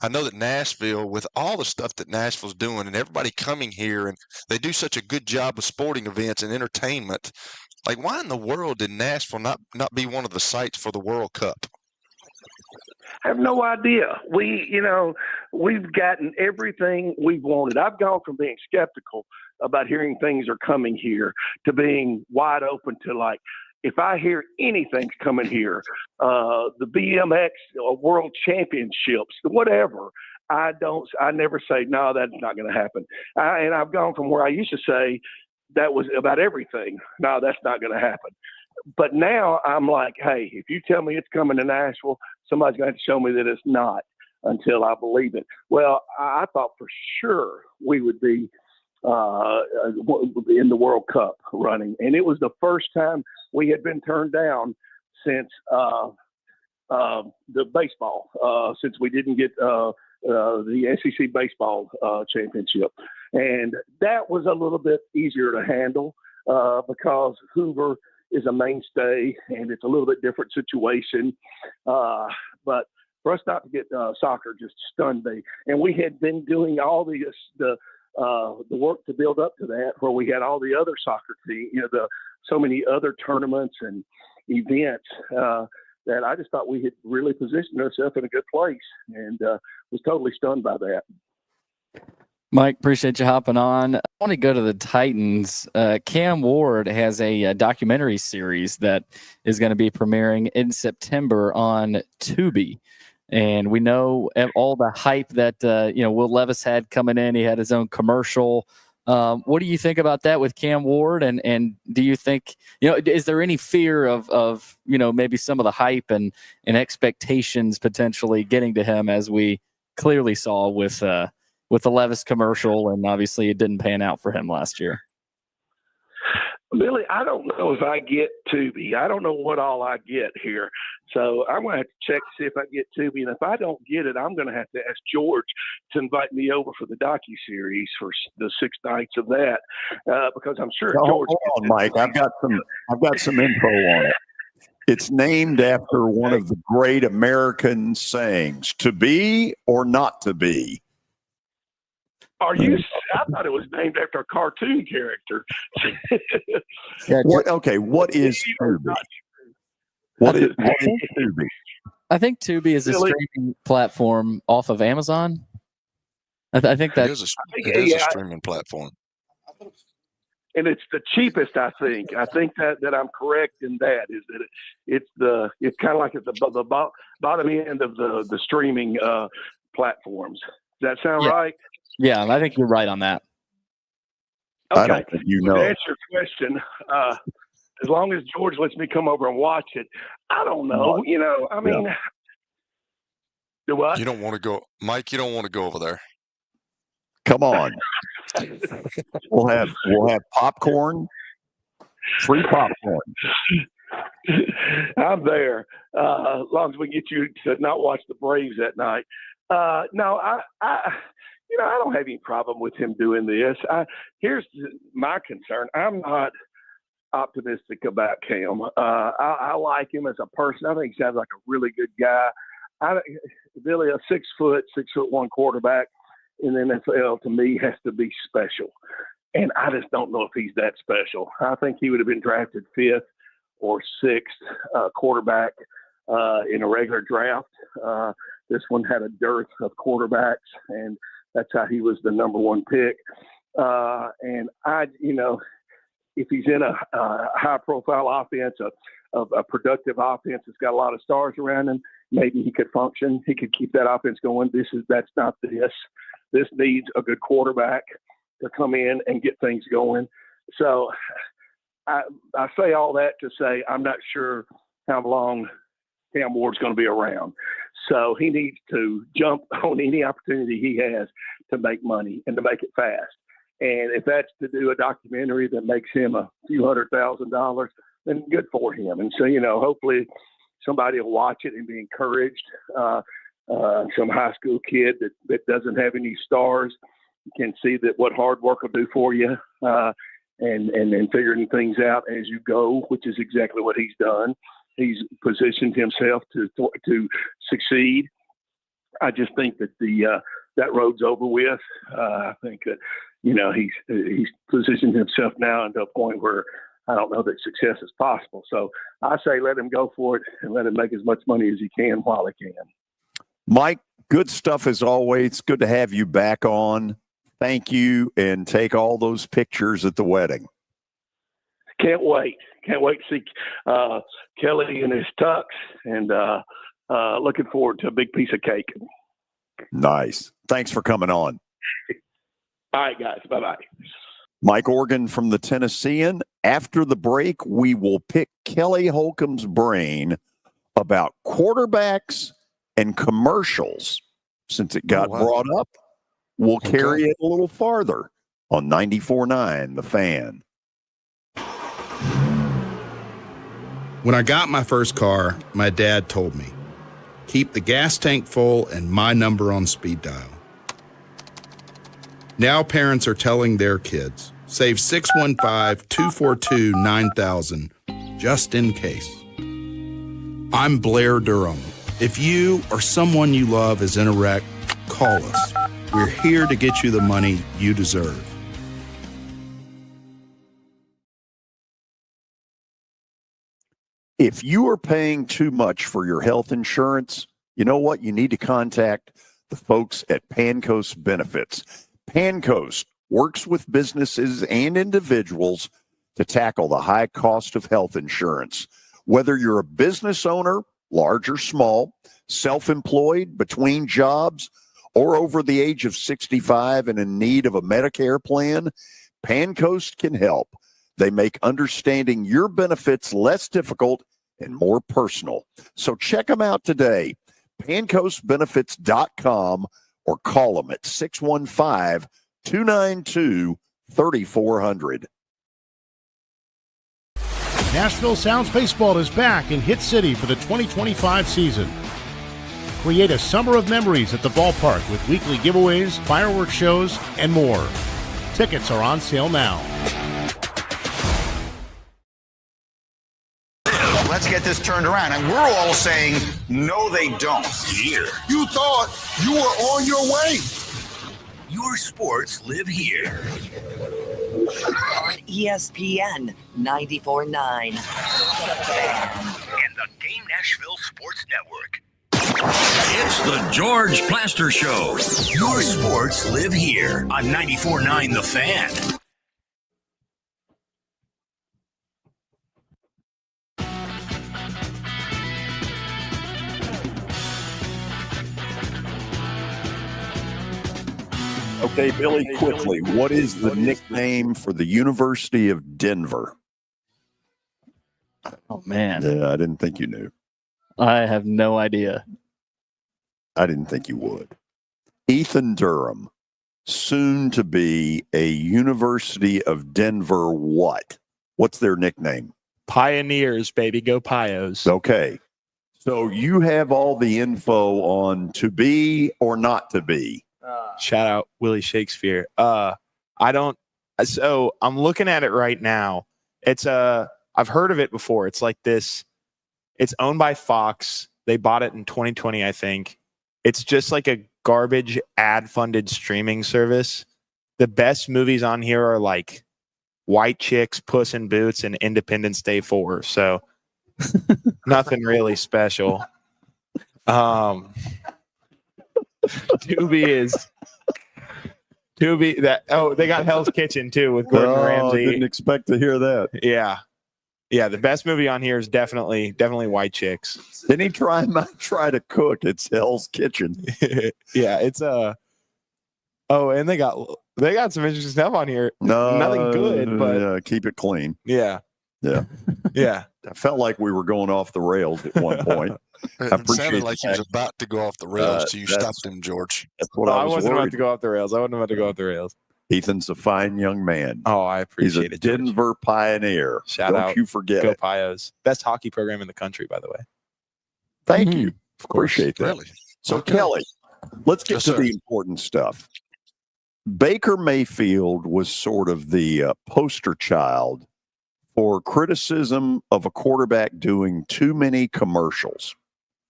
I know that Nashville, with all the stuff that Nashville's doing and everybody coming here, and they do such a good job of sporting events and entertainment, why in the world did Nashville not be one of the sites for the World Cup? I have no idea. We've gotten everything we've wanted. I've gone from being skeptical about hearing things are coming here to being wide open to if I hear anything's coming here, the BMX World Championships, whatever, I never say, no, that's not going to happen. And I've gone from where I used to say that was about everything. No, that's not going to happen. But now I'm like, hey, if you tell me it's coming to Nashville, somebody's going to have to show me that it's not until I believe it. Well, I thought for sure we would be in the World Cup running. And it was the first time we had been turned down since the baseball, since we didn't get the SEC baseball championship. And that was a little bit easier to handle because Hoover is a mainstay, and it's a little bit different situation. But for us not to get soccer just stunned me. And we had been doing all the work to build up to that, where we had all the other soccer teams, so many other tournaments and events that I just thought we had really positioned ourselves in a good place, and was totally stunned by that. Mike, appreciate you hopping on. I want to go to the Titans. Cam Ward has a documentary series that is going to be premiering in September on Tubi. And we know all the hype that, Will Levis had coming in. He had his own commercial. What do you think about that with Cam Ward? And do you think, is there any fear of maybe some of the hype and expectations potentially getting to him, as we clearly saw with the Levis commercial, and obviously it didn't pan out for him last year? Billy, I don't know if I get Tubi. I don't know what all I get here. So I'm going to have to check to see if I get Tubi. And if I don't get it, I'm going to have to ask George to invite me over for the docuseries for the 6 nights of that, because I'm sure George. Hold on, Mike. I've got some info on it. It's named after one of the great American sayings, to be or not to be. Are you? I thought it was named after a cartoon character. What is Tubi? What is Tubi? I think Tubi is a streaming platform off of Amazon. I think that it is a streaming platform, and it's the cheapest. I think that I'm correct in that. Is that it's kind of like at the bottom end of the streaming platforms. Does that sound right? Yeah, I think you're right on that. Okay. I don't think To answer your question, as long as George lets me come over and watch it. I don't know. You know, I mean, do what? You don't want to go, Mike. You don't want to go over there. Come on. We'll have popcorn, free popcorn. I'm there as long as we get you to not watch the Braves that night. No, I don't have any problem with him doing this. Here's my concern. I'm not optimistic about Cam. I like him as a person. I think he sounds like a really good guy. Billy, a 6'1" quarterback in the NFL to me has to be special. And I just don't know if he's that special. I think he would have been drafted 5th or 6th quarterback in a regular draft. This one had a dearth of quarterbacks, and that's how he was the number 1 pick. And if he's in a high-profile offense, a productive offense that's got a lot of stars around him, maybe he could function. He could keep that offense going. That's not this. This needs a good quarterback to come in and get things going. So I say all that to say I'm not sure how long Cam Ward's going to be around. So he needs to jump on any opportunity he has to make money and to make it fast. And if that's to do a documentary that makes him a few $100,000, then good for him. And so, hopefully somebody will watch it and be encouraged. Some high school kid that doesn't have any stars can see that what hard work will do for you, and figuring things out as you go, which is exactly what he's done. He's positioned himself to succeed. I just think that that road's over with. I think that he's positioned himself now into a point where I don't know that success is possible. So I say let him go for it and let him make as much money as he can while he can. Mike, good stuff as always. Good to have you back on. Thank you, and take all those pictures at the wedding. Can't wait. Can't wait to see Kelly in his tux, and looking forward to a big piece of cake. Nice. Thanks for coming on. All right, guys. Bye-bye. Mike Organ from the Tennessean. After the break, we will pick Kelly Holcomb's brain about quarterbacks and commercials. Since it got brought up, we'll carry it a little farther on 94.9 The Fan. When I got my first car, my dad told me, keep the gas tank full and my number on speed dial. Now parents are telling their kids, save 615-242-9000 just in case. I'm Blair Durham. If you or someone you love is in a wreck, call us. We're here to get you the money you deserve. If you are paying too much for your health insurance, you know what? You need to contact the folks at Pancoast Benefits. Pancoast works with businesses and individuals to tackle the high cost of health insurance. Whether you're a business owner, large or small, self-employed, between jobs, or over the age of 65 and in need of a Medicare plan, Pancoast can help. They make understanding your benefits less difficult and more personal. So check them out today, pancoastbenefits.com, or call them at 615-292-3400. Nashville Sounds Baseball is back in Hit City for the 2025 season. Create a summer of memories at the ballpark with weekly giveaways, fireworks shows, and more. Tickets are on sale now. Let's get this turned around. And we're all saying, no, they don't. Here. You thought you were on your way. Your sports live here. On ESPN 94.9. And the Game Nashville Sports Network. It's the George Plaster Show. Your sports live here on 94.9 The Fan. Okay, Billy, quickly, what is the nickname for the University of Denver? Oh, man. Yeah, I didn't think you knew. I have no idea. I didn't think you would. Ethan Durham, soon to be a University of Denver what? What's their nickname? Pioneers, baby. Go Pios. Okay. So you have all the info on to be or not to be. Shout out Willie Shakespeare. So I'm looking at it right now. I've heard of it before. It's like this. It's owned by Fox. They bought it in 2020, I think. It's just like a garbage ad-funded streaming service. The best movies on here are like White Chicks, Puss in Boots, and Independence Day 4. So nothing really special. Tubi that. Oh, they got Hell's Kitchen too with Gordon Ramsay. Didn't expect to hear that. Yeah. The best movie on here is definitely White Chicks. Didn't he try to cook? It's Hell's Kitchen. Yeah, it's Oh, and they got some interesting stuff on here. No, Nothing good, but keep it clean. Yeah. Yeah. I felt like we were going off the rails at one point. It sounded like he was about to go off the rails till you stopped him, George. That's what I wasn't worried. about to go off the rails. I wasn't about to go off the rails. Ethan's a fine young man. Oh, I appreciate He's a it. George. Denver Pioneer. Shout out. Don't you forget Go it. Pios. Best hockey program in the country, by the way. Thank you. Appreciate that. Really? So, Okay. Kelly, let's get Yes, to sir. the important stuff. Baker Mayfield was sort of the poster child for criticism of a quarterback doing too many commercials.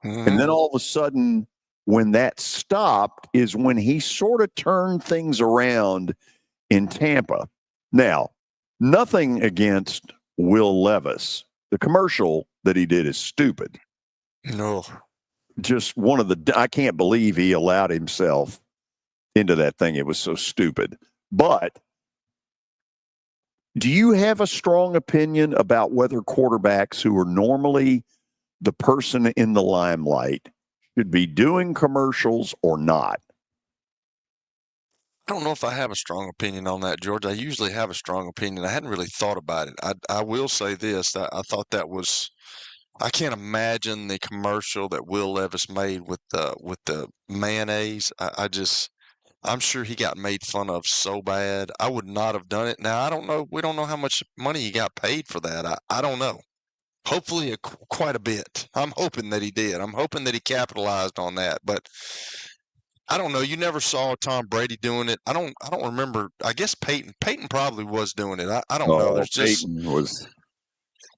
Mhm. And then all of a sudden, when that stopped, is when he sort of turned things around in Tampa. Now, nothing against Will Levis. The commercial that he did is stupid. No. Just one of the, I can't believe he allowed himself into that thing. It was so stupid. But do you have a strong opinion about whether quarterbacks who are normally the person in the limelight should be doing commercials or not? I don't know if I have a strong opinion on that, George. I usually have a strong opinion. I hadn't really thought about it. I will say this. I thought that was I can't imagine the commercial that Will Levis made with the mayonnaise. I'm sure he got made fun of so bad. I would not have done it. Now, I don't know. We don't know how much money he got paid for that. I don't know. Hopefully, quite a bit. I'm hoping that he did. I'm hoping that he capitalized on that. But I don't know. You never saw Tom Brady doing it. I don't remember. I guess Peyton probably was doing it. I don't know. There's just Peyton was.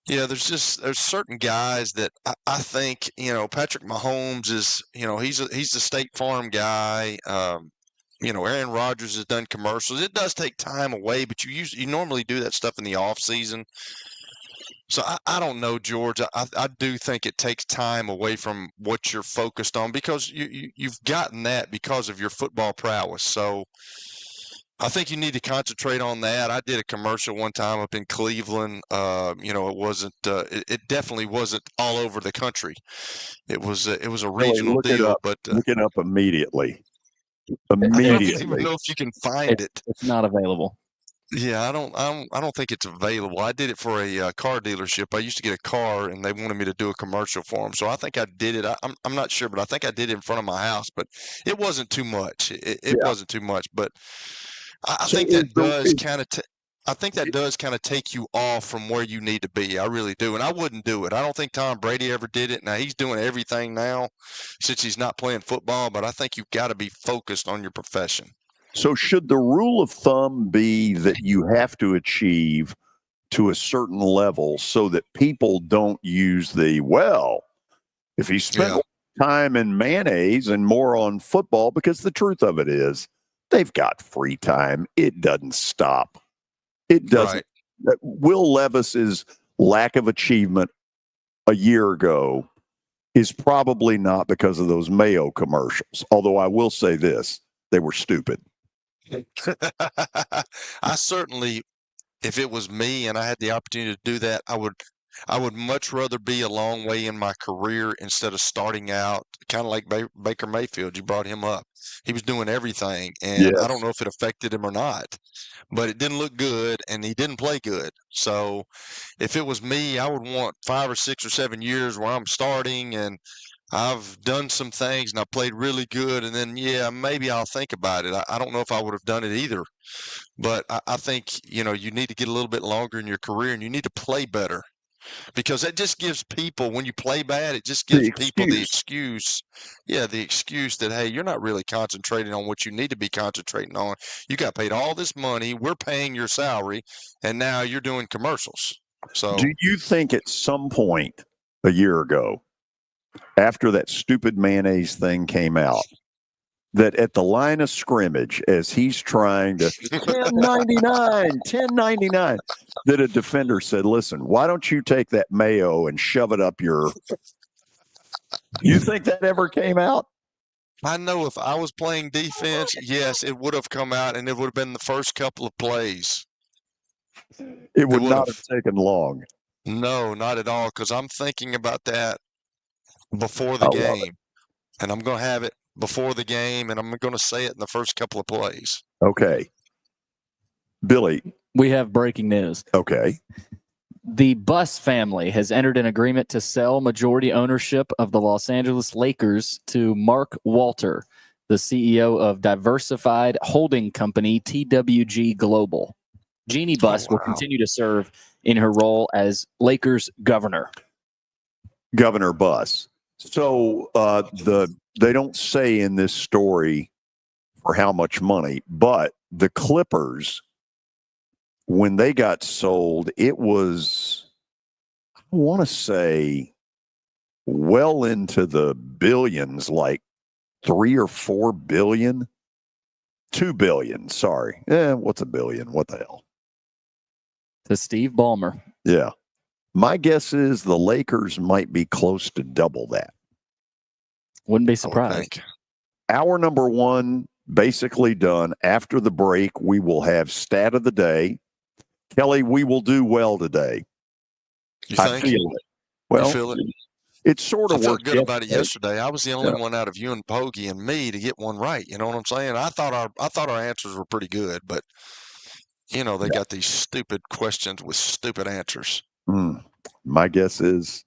Yeah, there's certain guys that I think, Patrick Mahomes is, he's the State Farm guy. Aaron Rodgers has done commercials. It does take time away, but you normally do that stuff in the off season. So I don't know, George. I do think it takes time away from what you're focused on because you've gotten that because of your football prowess. So I think you need to concentrate on that. I did a commercial one time up in Cleveland. It wasn't. It definitely wasn't all over the country. It was a regional deal, but look it up immediately. I don't even know if you can find it. It's not available. Yeah, I don't think it's available. I did it for a car dealership. I used to get a car, and they wanted me to do a commercial for them. So I think I did it. I'm not sure, but I think I did it in front of my house. But it wasn't too much. It wasn't too much. But I think that does kind of. I think that does kind of take you off from where you need to be. I really do, and I wouldn't do it. I don't think Tom Brady ever did it. Now he's doing everything now, since he's not playing football. But I think you've got to be focused on your profession. So should the rule of thumb be that you have to achieve to a certain level so that people don't use if he spent time in mayonnaise and more on football, because the truth of it is they've got free time. It doesn't stop. It doesn't. Right. Will Levis's lack of achievement a year ago is probably not because of those Mayo commercials. Although I will say this, they were stupid. I certainly, if it was me and I had the opportunity to do that, I would I would much rather be a long way in my career instead of starting out kind of like Baker Mayfield. You brought him up. He was doing everything, and I don't know if it affected him or not, but it didn't look good, and he didn't play good. So if it was me, I would want 5 or 6 or 7 years where I'm starting and I've done some things and I played really good, and then, yeah, maybe I'll think about it. I don't know if I would have done it either, but I think, you need to get a little bit longer in your career, and you need to play better. Because that just gives people, when you play bad, it just gives people the excuse. Yeah, the excuse that, hey, you're not really concentrating on what you need to be concentrating on. You got paid all this money. We're paying your salary, and now you're doing commercials. So, do you think at some point a year ago, after that stupid mayonnaise thing came out, that at the line of scrimmage, as he's trying to 1099, that a defender said, listen, why don't you take that mayo and shove it up your... You think that ever came out? I know if I was playing defense, yes, it would have come out, and it would have been the first couple of plays. It would not have taken long. No, not at all, because I'm thinking about that before the game, and I'm going to have it before the game, and I'm going to say it in the first couple of plays. Okay. Billy. We have breaking news. Okay. The Buss family has entered an agreement to sell majority ownership of the Los Angeles Lakers to Mark Walter, the CEO of diversified holding company TWG Global. Jeannie Buss will continue to serve in her role as Lakers governor. Governor Buss. So they don't say in this story for how much money, but the Clippers, when they got sold, it was, I want to say, well into the billions, like 3 or 4 billion. 2 billion, sorry. What's a billion? What the hell? To Steve Ballmer. Yeah. My guess is the Lakers might be close to double that. Wouldn't be surprised. Hour number 1 basically done. After the break, we will have stat of the day. Kelly, we will do well today. You think? I feel it. Well, you feel it? It sort of I felt worked good about it yesterday. I was the only one out of you and Poggy and me to get one right. You know what I'm saying? I thought our answers were pretty good, but they got these stupid questions with stupid answers. My guess is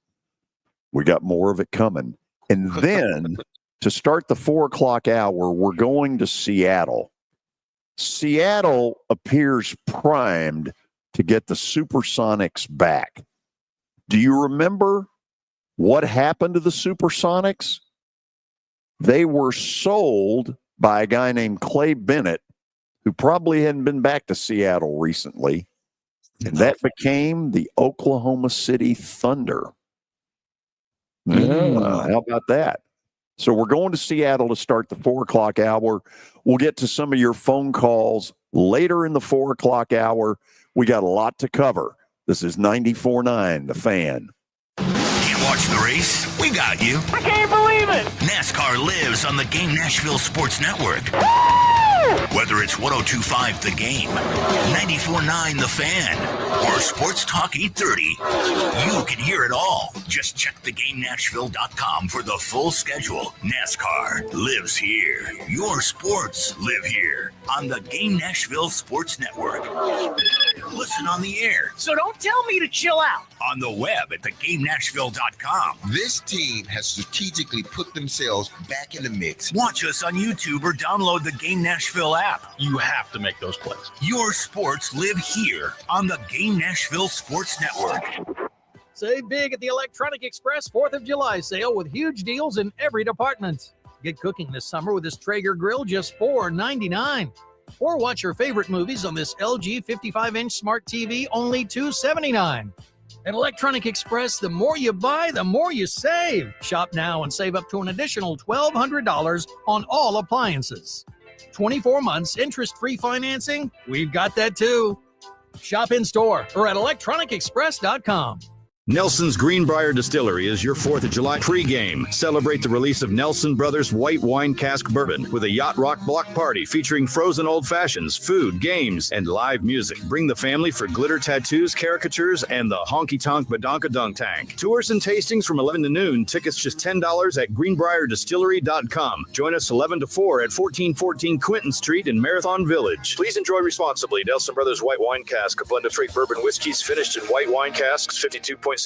we got more of it coming. And then to start the 4:00 hour, we're going to Seattle. Seattle appears primed to get the Supersonics back. Do you remember what happened to the Supersonics? They were sold by a guy named Clay Bennett, who probably hadn't been back to Seattle recently. And that became the Oklahoma City Thunder. How about that? So we're going to Seattle to start the 4:00 hour. We'll get to some of your phone calls later in the 4:00 hour. We got a lot to cover. This is 94.9 The Fan. Can't watch the race? We got you. I can't believe it. NASCAR lives on the Game Nashville Sports Network. Whether it's 102.5 The Game, 94.9 The Fan, or Sports Talk 830, you can hear it all. Just check theGameNashville.com for the full schedule. NASCAR lives here. Your sports live here on the Game Nashville Sports Network. Listen on the air. So don't tell me to chill out. On the web at theGameNashville.com. This team has strategically put themselves back in the mix. Watch us on YouTube or download the Game Nashville app. You have to make those plays. Your sports live here on the Game Nashville Sports Network. Save big at the Electronic Express 4th of July sale with huge deals in every department. Get cooking this summer with this Traeger grill, just $4.99. Or watch your favorite movies on this LG 55-inch smart TV, only $279. At Electronic Express, the more you buy, the more you save. Shop now and save up to an additional $1,200 on all appliances. 24 months interest-free financing? We've got that too. Shop in store or at electronicexpress.com. Nelson's Greenbrier Distillery is your 4th of July pregame. Celebrate the release of Nelson Brothers White Wine Cask Bourbon with a Yacht Rock Block Party featuring frozen old fashions, food, games, and live music. Bring the family for glitter tattoos, caricatures, and the Honky Tonk Badonka Dunk Tank. Tours and tastings from 11 to noon. Tickets just $10 at greenbrierdistillery.com. Join us 11 to 4 at 1414 Quinton Street in Marathon Village. Please enjoy responsibly. Nelson Brothers White Wine Cask, a blend of straight bourbon whiskeys finished in white wine casks, 52.65%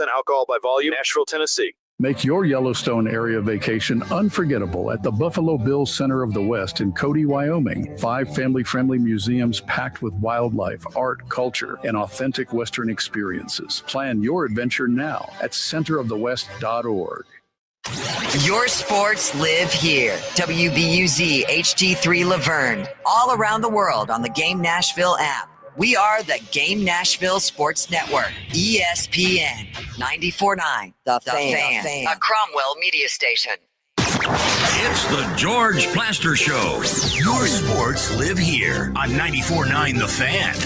alcohol by volume, Nashville, Tennessee. Make your Yellowstone area vacation unforgettable at the Buffalo Bills Center of the West in Cody, Wyoming. 5 family-friendly museums packed with wildlife, art, culture, and authentic Western experiences. Plan your adventure now at centerofthewest.org. Your sports live here. WBUZ HD3 Laverne. All around the world on the Game Nashville app. We are the Game Nashville Sports Network. ESPN 94.9. The Fan. A Cromwell media station. It's the George Plaster Show. Your sports live here on 94.9 The Fan.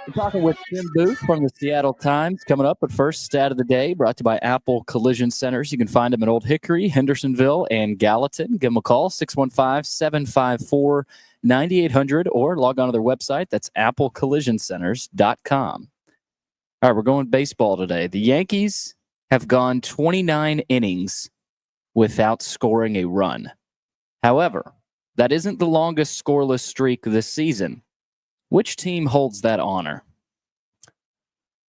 We're talking with Tim Booth from the Seattle Times coming up. But first, stat of the day brought to you by Apple Collision Centers. You can find them in Old Hickory, Hendersonville, and Gallatin. Give them a call, 615-754-9800, or log on to their website. That's applecollisioncenters.com. All right, we're going baseball today. The Yankees have gone 29 innings without scoring a run. However, that isn't the longest scoreless streak this season. Which team holds that honor?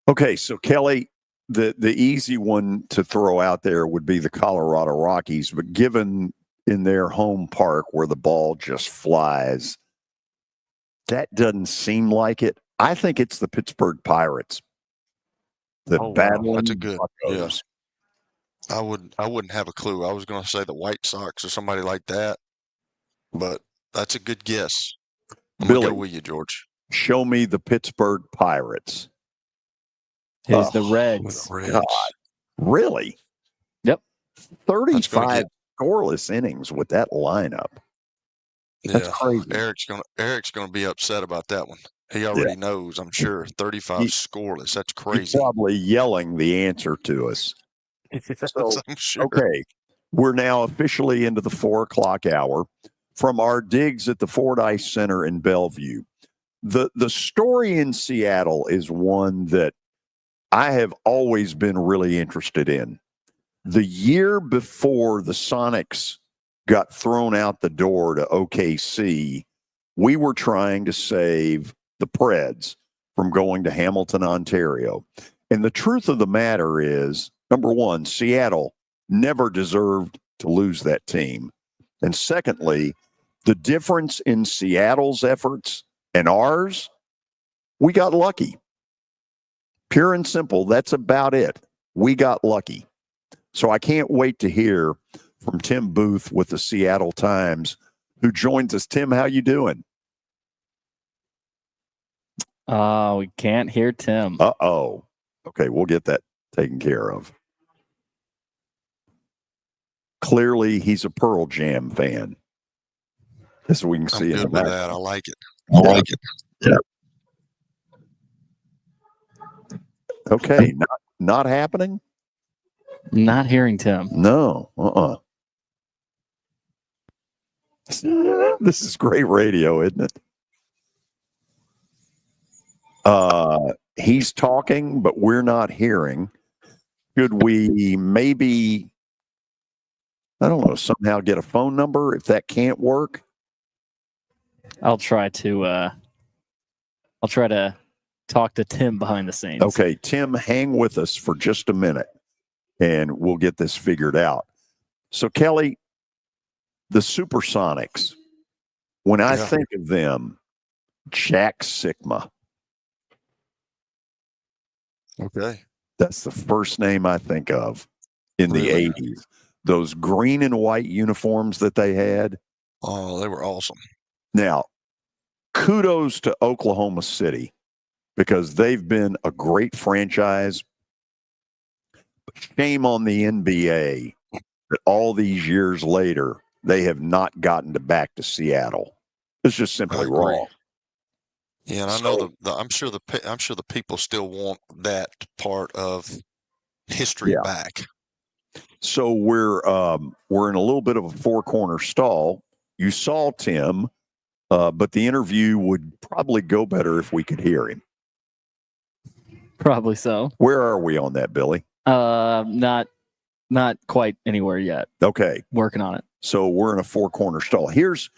Okay, so Kelly, the easy one to throw out there would be the Colorado Rockies, but given in their home park where the ball just flies, that doesn't seem like it. I think it's the Pittsburgh Pirates. That's a good. Yes, I wouldn't have a clue. I was going to say the White Sox or somebody like that, but that's a good guess. I'm going to go with you, George. Show me the Pittsburgh Pirates. It's the Reds. God, really? Yep. 35 scoreless innings with that lineup. That's crazy. Eric's gonna be upset about that one. He already knows, I'm sure. 35 scoreless. That's crazy. He's probably yelling the answer to us. So, I'm sure. Okay, we're now officially into the 4 o'clock hour from our digs at the Fordyce Center in Bellevue. The story in Seattle is one that I have always been really interested in. The year before the Sonics got thrown out the door to OKC, we were trying to save the Preds from going to Hamilton, Ontario. And the truth of the matter is, number one, Seattle never deserved to lose that team. And secondly, the difference in Seattle's efforts and ours, we got lucky. Pure and simple, that's about it. We got lucky. So I can't wait to hear from Tim Booth with the Seattle Times, who joins us. Tim, how you doing? We can't hear Tim. Uh-oh. Okay, we'll get that taken care of. Clearly, he's a Pearl Jam fan, as we can see in the back. That. I like it. I like it. Yeah. Okay, not happening? Not hearing Tim. No. This is great radio, isn't it? He's talking, but we're not hearing. Should we maybe, I don't know, somehow get a phone number if that can't work? I'll try to talk to Tim behind the scenes. Okay, Tim, hang with us for just a minute, and we'll get this figured out. So, Kelly, the Supersonics, when I think of them, Jack Sikma. Okay. That's the first name I think of in the 80s. Those green and white uniforms that they had. Oh, they were awesome. Now, kudos to Oklahoma City because they've been a great franchise Shame on the NBA that all these years later, they have not gotten back to Seattle. It's just simply wrong. Yeah, and I know I'm sure the people still want that part of history back. So we're in a little bit of a four-corner stall. You saw Tim, but the interview would probably go better if we could hear him. Probably so. Where are we on that, Billy? Not quite anywhere yet. Okay. Working on it. So we're in a four-corner stall. Here's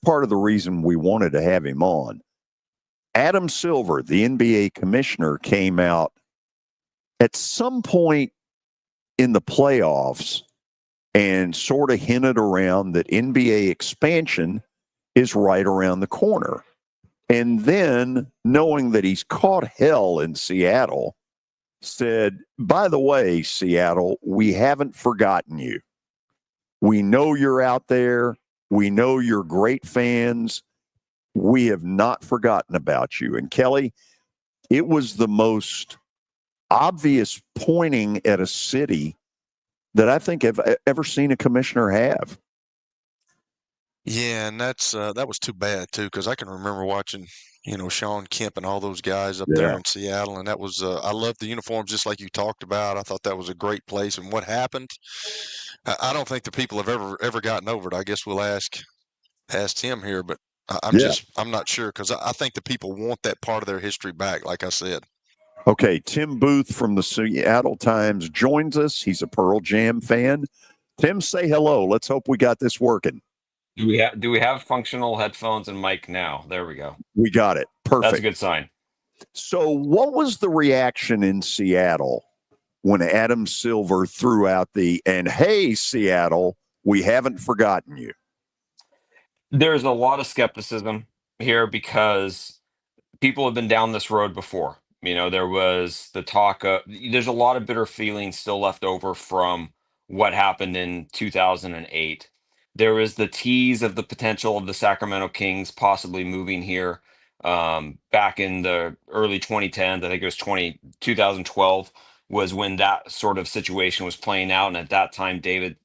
part of the reason we wanted to have him on. Adam Silver, the NBA commissioner, came out at some point in the playoffs and sort of hinted around that NBA expansion is right around the corner. And then, knowing that he's caught hell in Seattle, said, by the way, Seattle, we haven't forgotten you. We know you're out there. We know you're great fans. We have not forgotten about you. And Kelly, it was the most obvious pointing at a city that I think I've ever seen a commissioner have. Yeah, and that was too bad too, because I can remember watching, Sean Kemp and all those guys up there in Seattle, and that was I loved the uniforms just like you talked about. I thought that was a great place, and what happened, I don't think the people have ever gotten over it. I guess we'll ask Tim here, but I'm not sure, because I think the people want that part of their history back, like I said. Okay, Tim Booth from the Seattle Times joins us. He's a Pearl Jam fan. Tim, say hello. Let's hope we got this working. Do we have functional headphones and mic now? There we go. We got it. Perfect. That's a good sign. So what was the reaction in Seattle when Adam Silver threw out and hey, Seattle, we haven't forgotten you? There's a lot of skepticism here because people have been down this road before. There was the talk of, there's a lot of bitter feelings still left over from what happened in 2008. There was the tease of the potential of the Sacramento Kings possibly moving here back in the early 2010s. I think it was 2012 was when that sort of situation was playing out. And at that time, David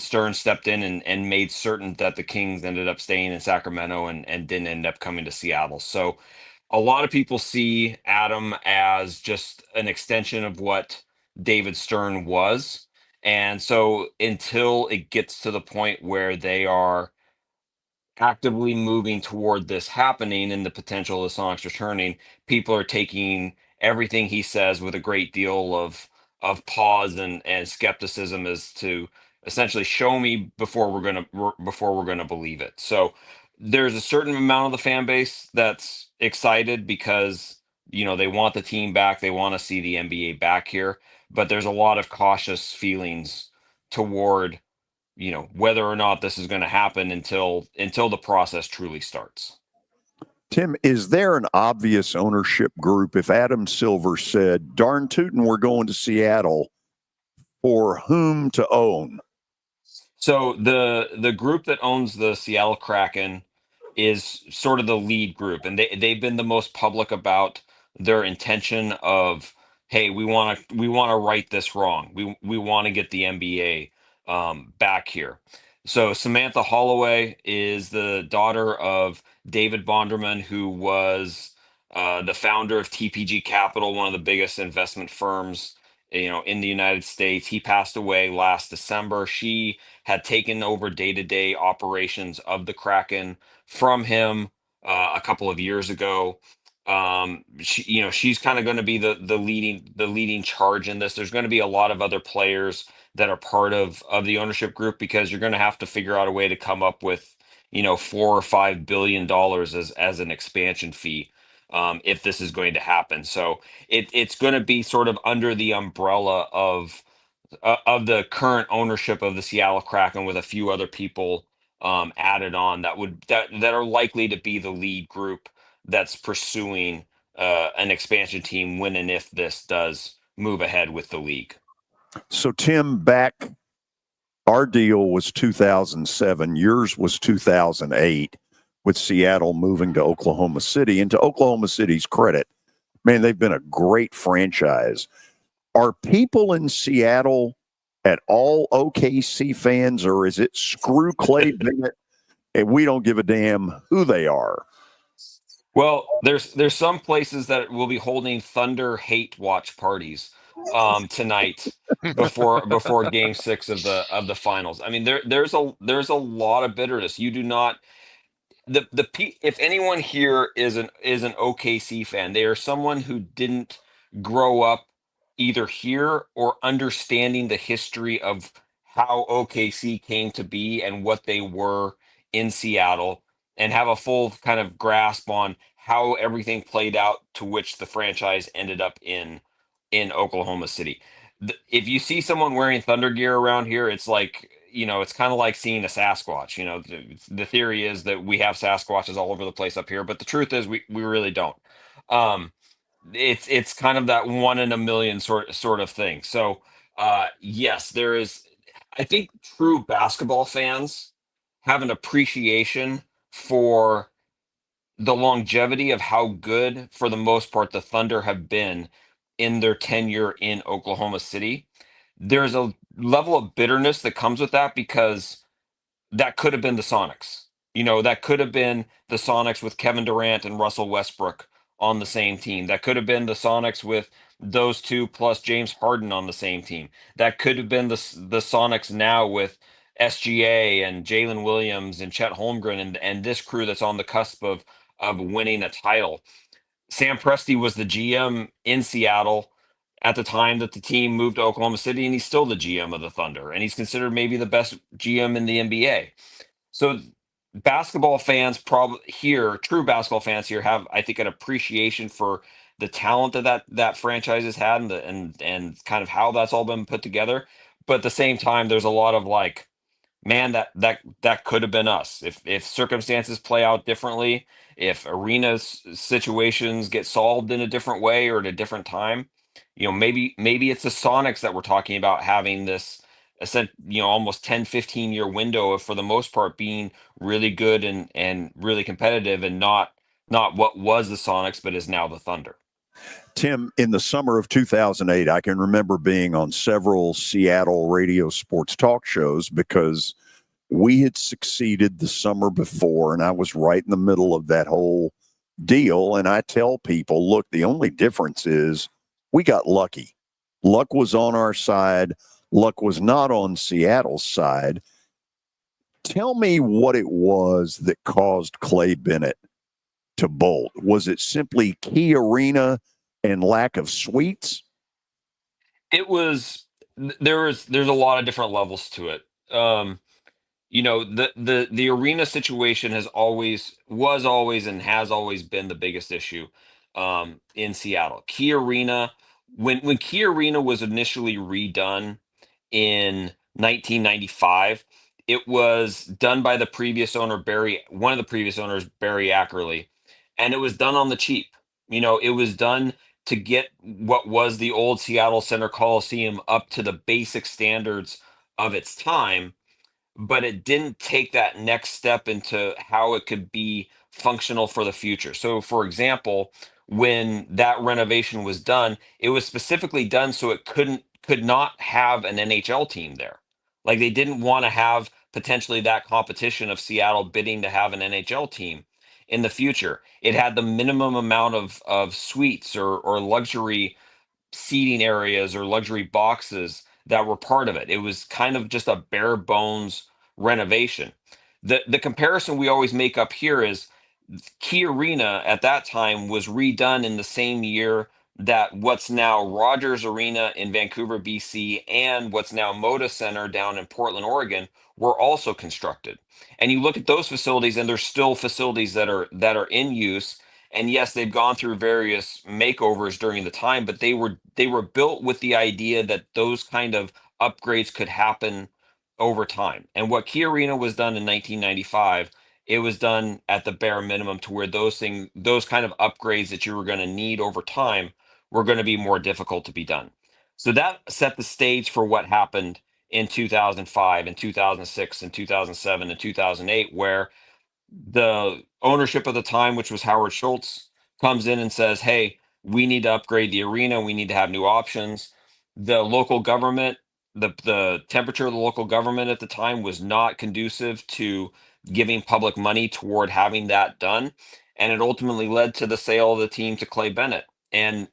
Stern stepped in and made certain that the Kings ended up staying in Sacramento and didn't end up coming to Seattle. So a lot of people see Adam as just an extension of what David Stern was. And so until it gets to the point where they are actively moving toward this happening and the potential of the Sonics returning, people are taking everything he says with a great deal of pause and skepticism as to essentially show me before we're gonna believe it. So there's a certain amount of the fan base that's excited because they want the team back, they want to see the NBA back here, but there's a lot of cautious feelings toward whether or not this is going to happen until the process truly starts. Tim, is there an obvious ownership group if Adam Silver said, darn tootin', we're going to Seattle, for whom to own? So the group that owns the Seattle Kraken is sort of the lead group, and they've been the most public about their intention of, hey, we want to right this wrong. We want to get the NBA back here. So Samantha Holloway is the daughter of David Bonderman, who was the founder of TPG Capital, one of the biggest investment firms in the United States. He passed away last December. She had taken over day-to-day operations of the Kraken from him a couple of years ago. She's kind of going to be the leading charge in this. There's going to be a lot of other players that are part of the ownership group, because you're going to have to figure out a way to come up with $4 or $5 billion as an expansion fee if this is going to happen. So it's going to be sort of under the umbrella of the current ownership of the Seattle Kraken, with a few other people added on that are likely to be the lead group that's pursuing an expansion team when and if this does move ahead with the league. So Tim, our deal was 2007. Yours was 2008, with Seattle moving to Oklahoma City. And to Oklahoma City's credit, man, they've been a great franchise. Are people in Seattle at all OKC fans, or is it screw Clay Bennett and we don't give a damn who they are? Well, there's some places that will be holding Thunder hate watch parties tonight before Game 6 of the finals. I mean, there's a lot of bitterness. You do not if anyone here is an OKC fan, they are someone who didn't grow up either here or understanding the history of how OKC came to be and what they were in Seattle, and have a full kind of grasp on how everything played out to which the franchise ended up in Oklahoma City. If you see someone wearing Thunder gear around here, it's like, it's kind of like seeing a Sasquatch. The theory is that we have Sasquatches all over the place up here, but the truth is we really don't. It's kind of that one in a million sort of thing. So yes, there is. I think true basketball fans have an appreciation for the longevity of how good, for the most part, the Thunder have been in their tenure in Oklahoma City. There's a level of bitterness that comes with that, because that could have been the Sonics. That could have been the Sonics with Kevin Durant and Russell Westbrook on the same team. That could have been the Sonics with those two plus James Harden on the same team. That could have been the Sonics now with SGA and Jalen Williams and Chet Holmgren and this crew that's on the cusp of winning a title. Sam Presti was the GM in Seattle at the time that the team moved to Oklahoma City, and he's still the GM of the Thunder, and he's considered maybe the best GM in the NBA. So basketball fans true basketball fans here have, I think, an appreciation for the talent that franchise has had and kind of how that's all been put together. But at the same time, there's a lot of like, man, that could have been us if circumstances play out differently, if arena situations get solved in a different way or at a different time. Maybe it's the Sonics that we're talking about having this almost 10-15 year window of, for the most part, being really good and really competitive, and not what was the Sonics but is now the Thunder. Tim, in the summer of 2008, I can remember being on several Seattle radio sports talk shows because we had succeeded the summer before, and I was right in the middle of that whole deal. And I tell people, look, the only difference is we got lucky. Luck was on our side. Luck was not on Seattle's side. Tell me what it was that caused Clay Bennett to bolt. Was it simply Key Arena and lack of suites? It was. There's a lot of different levels to it. The arena situation was always and has always been the biggest issue in Seattle. Key Arena, when Key Arena was initially redone in 1995, it was done by the previous owner, one of the previous owners, Barry Ackerley, and it was done on the cheap. It was done to get what was the old Seattle Center Coliseum up to the basic standards of its time, but it didn't take that next step into how it could be functional for the future. So, for example, when that renovation was done, it was specifically done so it could not have an NHL team there. Like, they didn't want to have potentially that competition of Seattle bidding to have an NHL team in the future. It had the minimum amount of suites or luxury seating areas or luxury boxes that were part of it. It was kind of just a bare bones renovation. The comparison we always make up here is Key Arena at that time was redone in the same year that what's now Rogers Arena in Vancouver, BC, and what's now Moda Center down in Portland, Oregon, were also constructed. And you look at those facilities, and there's still facilities that are in use. And yes, they've gone through various makeovers during the time, but they were built with the idea that those kind of upgrades could happen over time. And what Key Arena was done in 1995, it was done at the bare minimum to where those kind of upgrades that you were going to need over time were going to be more difficult to be done. So that set the stage for what happened in 2005 and 2006 and 2007 and 2008, where the ownership of the time, which was Howard Schultz, comes in and says, hey, we need to upgrade the arena. We need to have new options. the local government, the temperature of the local government at the time was not conducive to giving public money toward having that done. And it ultimately led to the sale of the team to Clay Bennett. And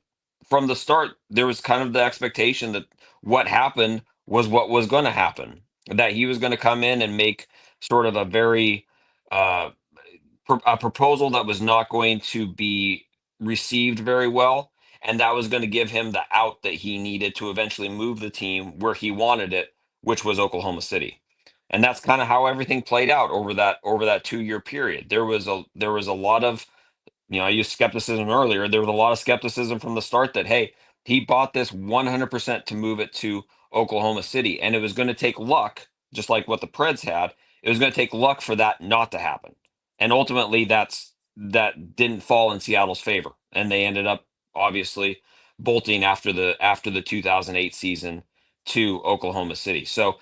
from the start, there was kind of the expectation that what happened was what was going to happen, that he was going to come in and make sort of a very a proposal that was not going to be received very well, and that was going to give him the out that he needed to eventually move the team where he wanted it, which was Oklahoma City. And that's kind of how everything played out over that 2-year period. There was a lot of, I used skepticism earlier. There was a lot of skepticism from the start that, hey, he bought this 100% to move it to Oklahoma City, and it was going to take luck, just like what the Preds had. It was going to take luck for that not to happen, and ultimately that didn't fall in Seattle's favor, and they ended up obviously bolting after the 2008 season to Oklahoma City. So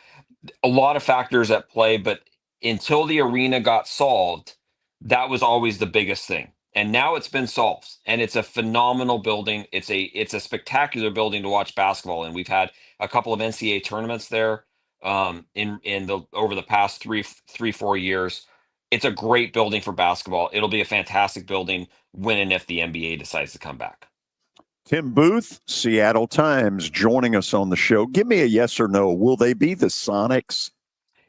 a lot of factors at play, but until the arena got solved, that was always the biggest thing. And now it's been solved, and it's a phenomenal building. It's a spectacular building to watch basketball in. We've had a couple of NCAA tournaments there in the over the past 4 years. It's a great building for basketball. It'll be a fantastic building when and if the NBA decides to come back. Tim Booth, Seattle Times, joining us on the show. Give me a yes or no. Will they be the Sonics?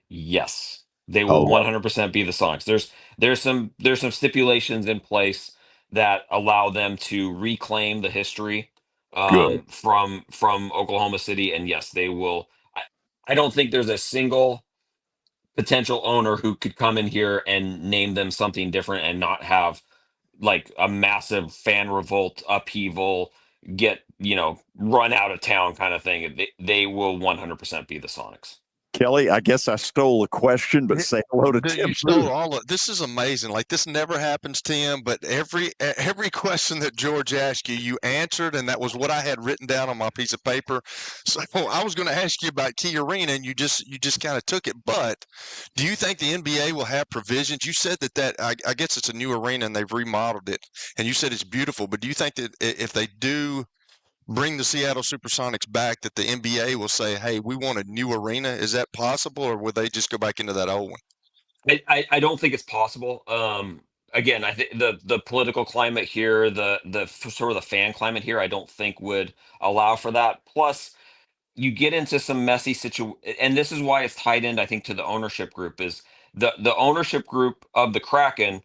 Yes, they will 100% be the Sonics. There's some stipulations in place that allow them to reclaim the history from Oklahoma City, and yes, they will. I don't think there's a single potential owner who could come in here and name them something different and not have like a massive fan revolt, upheaval, get run out of town kind of thing. They will 100% be the Sonics. Kelly, I guess I stole a question, but say hello to Tim. You stole all of this. Is amazing. Like, this never happens, Tim, but every question that George asked you, you answered, and that was what I had written down on my piece of paper. So I was going to ask you about Key Arena, and you just kind of took it. But do you think the NBA will have provisions? You said that I guess it's a new arena and they've remodeled it, and you said it's beautiful. But do you think that if they do bring the Seattle Supersonics back, that the NBA will say, hey, we want a new arena? Is that possible, or would they just go back into that old one? I don't think it's possible. Again, I think the political climate here, the sort of the fan climate here, I don't think would allow for that. Plus, you get into some messy and this is why it's tied in, I think, to the ownership group. Is the ownership group of the Kraken,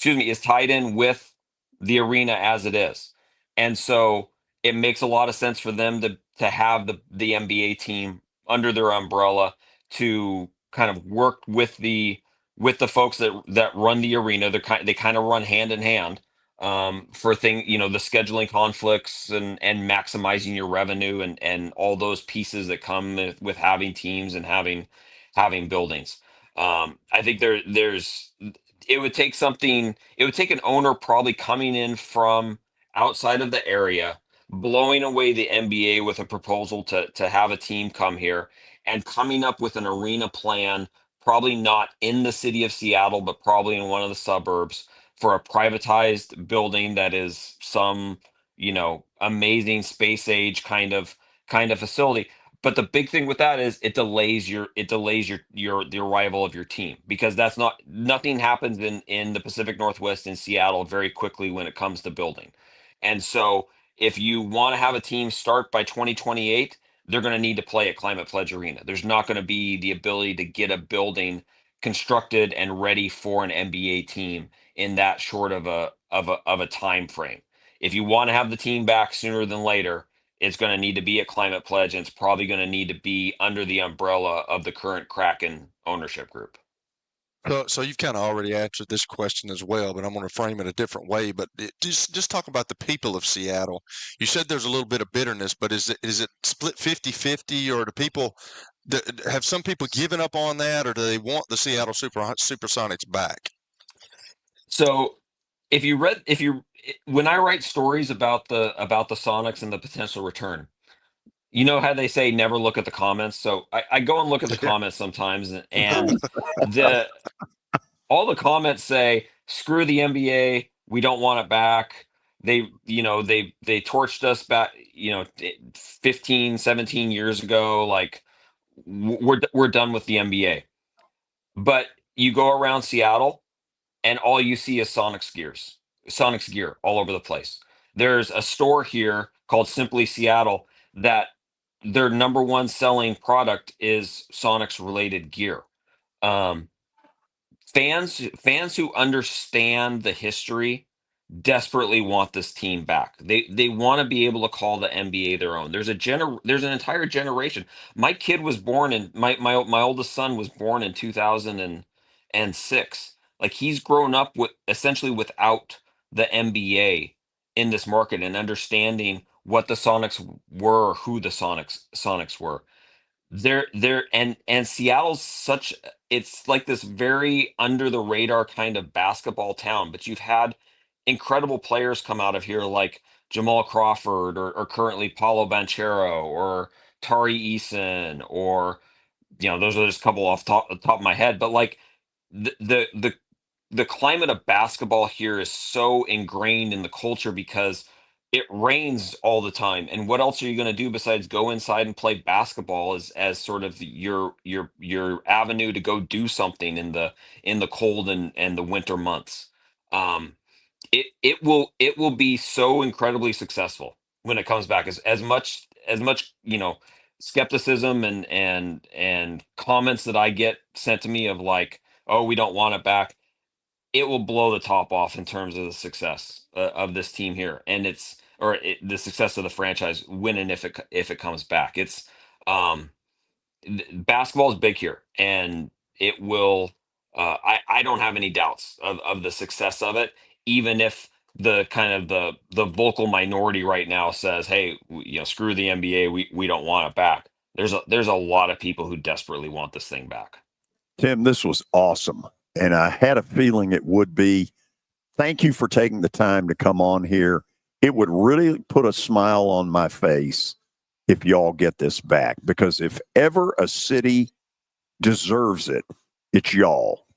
is tied in with the arena as it is, and so it makes a lot of sense for them to have the NBA team under their umbrella to kind of work with the folks that run the arena. They kind of run hand in hand for the scheduling conflicts and maximizing your revenue and all those pieces that come with having teams and having buildings. I think it would take an owner probably coming in from outside of the area, blowing away the NBA with a proposal to have a team come here and coming up with an arena plan, probably not in the city of Seattle, but probably in one of the suburbs, for a privatized building that is some, amazing space age kind of facility. But the big thing with that is it delays the arrival of your team, because nothing happens in the Pacific Northwest in Seattle very quickly when it comes to building. And so if you want to have a team start by 2028, they're going to need to play at Climate Pledge Arena. There's not going to be the ability to get a building constructed and ready for an NBA team in that short of a time frame. If you want to have the team back sooner than later, it's going to need to be at Climate Pledge, and it's probably going to need to be under the umbrella of the current Kraken ownership group. So you've kind of already answered this question as well, but I'm going to frame it a different way. But just talk about the people of Seattle. You said there's a little bit of bitterness, but is it split 50-50, or have some people given up on that, or do they want the Seattle Supersonics back? So when I write stories about the Sonics and the potential return, you know how they say never look at the comments. So I go and look at the comments sometimes, and all the comments say, screw the NBA, we don't want it back, they torched us back, 15, 17 years ago. Like we're done with the NBA. But you go around Seattle and all you see is Sonic's gear all over the place. There's a store here called Simply Seattle that their number one selling product is Sonic's related gear. Um, fans who understand the history desperately want this team back. They want to be able to call the NBA their own. There's an entire generation. My kid was born in my oldest son was born in 2006. Like he's grown up with essentially without the NBA in this market and understanding what the Sonics were, who the Sonics were. And Seattle's such it's like this very under the radar kind of basketball town, but you've had incredible players come out of here like Jamal Crawford or currently Paulo Banchero or Tari Eason or those are just a couple off the top of my head, but like the the the the climate of basketball here is so ingrained in the culture because it rains all the time. And what else are you going to do besides go inside and play basketball as sort of your avenue to go do something in the cold and the winter months? Um, it will be so incredibly successful when it comes back. As much skepticism and comments that I get sent to me of like, oh, we don't want it back, it will blow the top off in terms of the success of this team here, and the success of the franchise when and if it comes back. Um, Basketball is big here, and it will. I don't have any doubts of the success of it, even if the kind of the vocal minority right now says, "Hey, screw the NBA, we don't want it back." There's a lot of people who desperately want this thing back. Tim, this was awesome. And I had a feeling it would be. Thank you for taking the time to come on here. It would really put a smile on my face if y'all get this back, because if ever a city deserves it, it's y'all.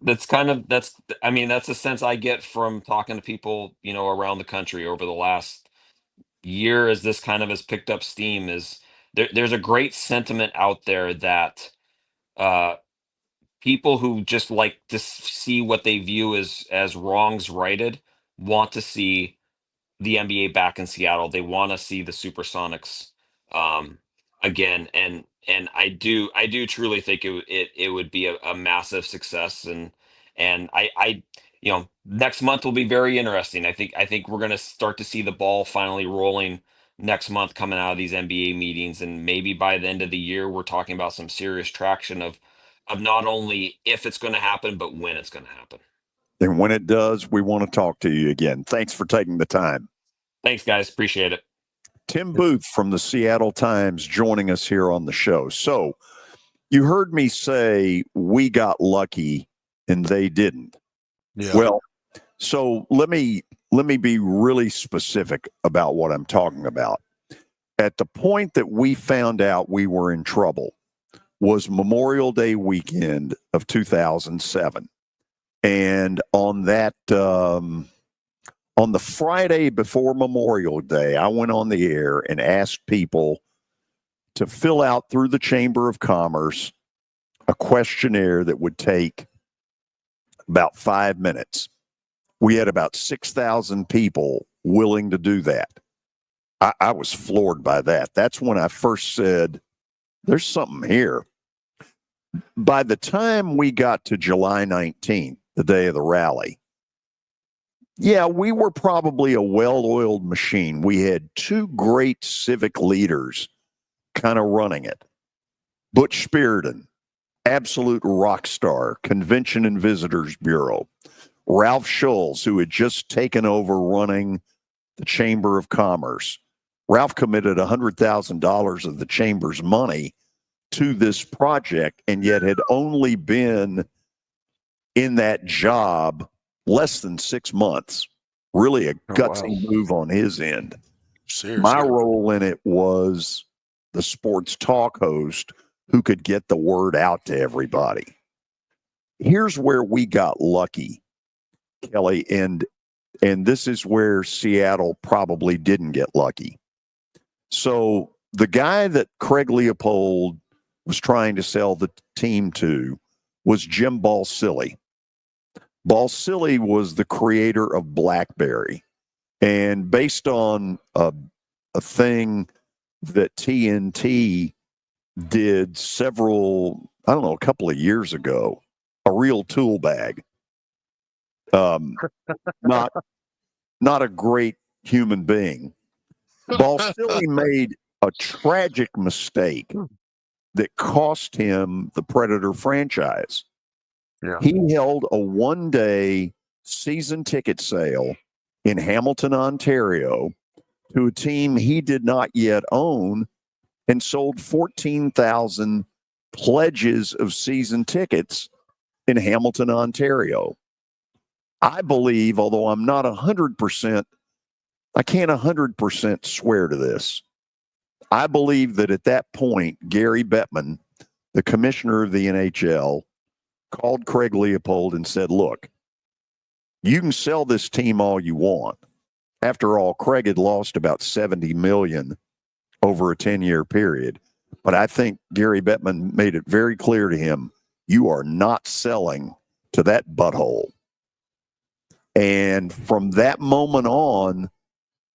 That's a sense I get from talking to people, around the country over the last year as this kind of has picked up steam. Is there's a great sentiment out there that uh people who just like to see what they view as wrongs righted want to see the NBA back in Seattle. They want to see the Supersonics um, again, and I do truly think it would be a massive success, and next month will be very interesting. I think we're going to start to see the ball finally rolling next month coming out of these NBA meetings, and maybe by the end of the year we're talking about some serious traction of not only if it's going to happen but when it's going to happen. And when it does, we want to talk to you again. Thanks for taking the time. Thanks, guys. Appreciate it. Tim Booth from the Seattle Times joining us here on the show. So you heard me say we got lucky and they didn't. Yeah. Well, so let me be really specific about what I'm talking about. At the point that we found out we were in trouble was Memorial Day weekend of 2007. And on that, on the Friday before Memorial Day, I went on the air and asked people to fill out through the Chamber of Commerce a questionnaire that would take about 5 minutes. We had about 6,000 people willing to do that. I was floored by that. That's when I first said, there's something here. By the time we got to July 19th, the day of the rally, yeah, we were probably a well-oiled machine. We had two great civic leaders kind of running it. Butch Spearden, absolute rock star, Convention and Visitors Bureau. Ralph Schulz, who had just taken over running the Chamber of Commerce. Ralph committed $100,000 of the Chamber's money to this project and yet had only been in that job less than 6 months. Really a gutsy move on his end. Seriously. My role in it was the sports talk host who could get the word out to everybody. Here's where we got lucky, Kelly, and And this is where Seattle probably didn't get lucky. So the guy that Craig Leopold was trying to sell the team to was Jim Balsillie. Balsillie was the creator of BlackBerry. And based on a thing that TNT did a couple of years ago, a real tool bag. Not a great human being. Balsillie made a tragic mistake that cost him the Predator franchise. Yeah. He held a one-day season ticket sale in Hamilton, Ontario, to a team he did not yet own, and sold 14,000 pledges of season tickets in Hamilton, Ontario. I believe, although I'm not 100%, I can't 100% swear to this. I believe that at that point, Gary Bettman, the commissioner of the NHL, called Craig Leopold and said, look, you can sell this team all you want. After all, Craig had lost about $70 million over a 10-year period. But I think Gary Bettman made it very clear to him, you are not selling to that butthole. And from that moment on,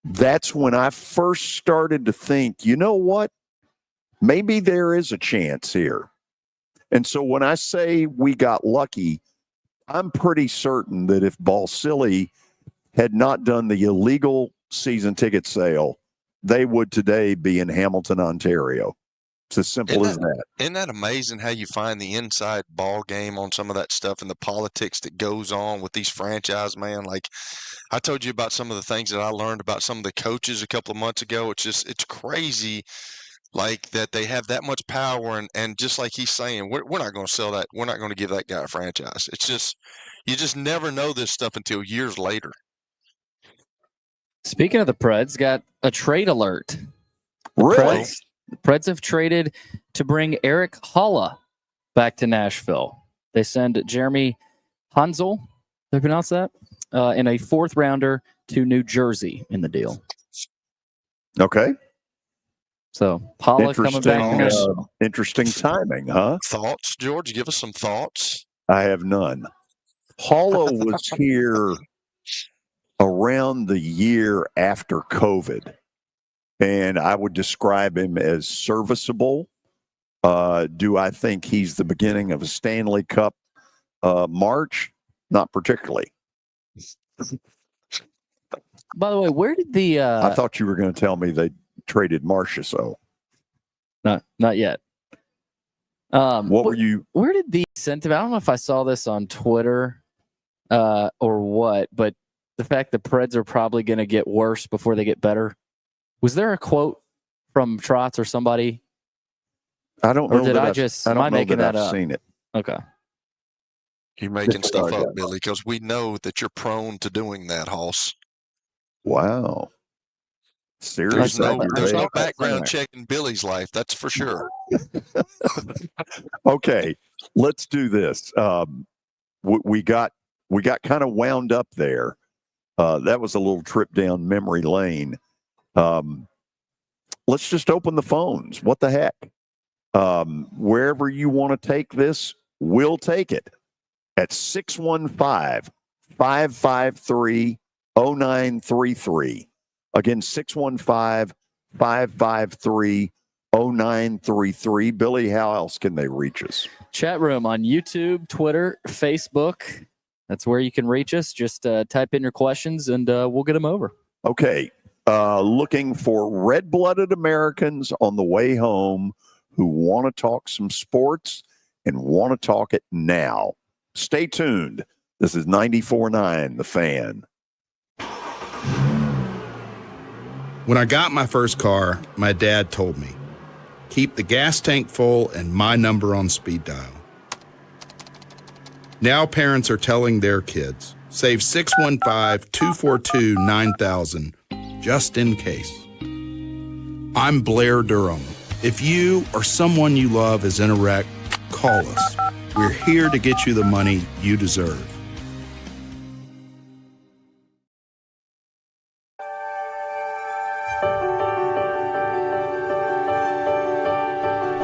that's when I first started to think, you know what? Maybe there is a chance here. And so when I say we got lucky, I'm pretty certain that if Balsillie had not done the illegal season ticket sale, they would today be in Hamilton, Ontario. It's as simple as that. Isn't that amazing how you find the inside ball game on some of that stuff and the politics that goes on with these franchise, man? Like I told you about some of the things that I learned about some of the coaches a couple of months ago. It's crazy, like that they have that much power. And just like he's saying, we're not going to sell that. We're not going to give that guy a franchise. It's just, you just never know this stuff until years later. Speaking of the Preds, got a trade alert. Really? The Preds have traded to bring Eric Haula back to Nashville. They send Jeremy Hansel, did I pronounce that? And a fourth rounder to New Jersey in the deal. Okay. So Haula coming back to Nashville. Interesting timing, huh? Thoughts, George? Give us some thoughts. I have none. Haula was here around the year after COVID. And I would describe him as serviceable. Do I think he's the beginning of a Stanley Cup march? Not particularly. By the way, where did the... I thought you were going to tell me they traded Marchessault. Not yet. What were you... Where did the sentiment... I don't know if I saw this on Twitter or what, but the fact that Preds are probably going to get worse before they get better. Was there a quote from Trotz or somebody? I don't know. Or did I just... Am I making that up? I've seen it. Okay. You're making stuff up, Billy, because we know that you're prone to doing that, Hoss. Wow. Seriously? There's no background check in Billy's life, that's for sure. Okay, let's do this. We got kind of wound up there. That was a little trip down memory lane. Let's just open the phones. What the heck? Wherever you want to take this, we'll take it at 615-553-0933. Again, 615-553-0933. Billy, how else can they reach us? Chat room on YouTube, Twitter, Facebook. That's where you can reach us. Just type in your questions and we'll get them over. Okay. Looking for red-blooded Americans on the way home who want to talk some sports and want to talk it now. Stay tuned. This is 94.9 The Fan. When I got my first car, my dad told me, keep the gas tank full and my number on speed dial. Now parents are telling their kids, save 615-242-9000 just in case. I'm Blair Durham. If you or someone you love is in a wreck, call us. We're here to get you the money you deserve.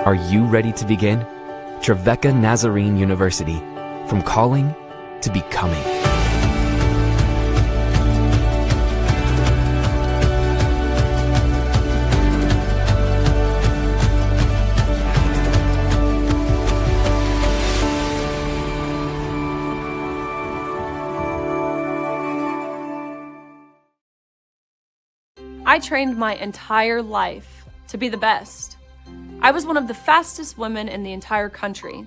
Are you ready to begin? Trevecca Nazarene University. From calling to becoming. I trained my entire life to be the best. I was one of the fastest women in the entire country.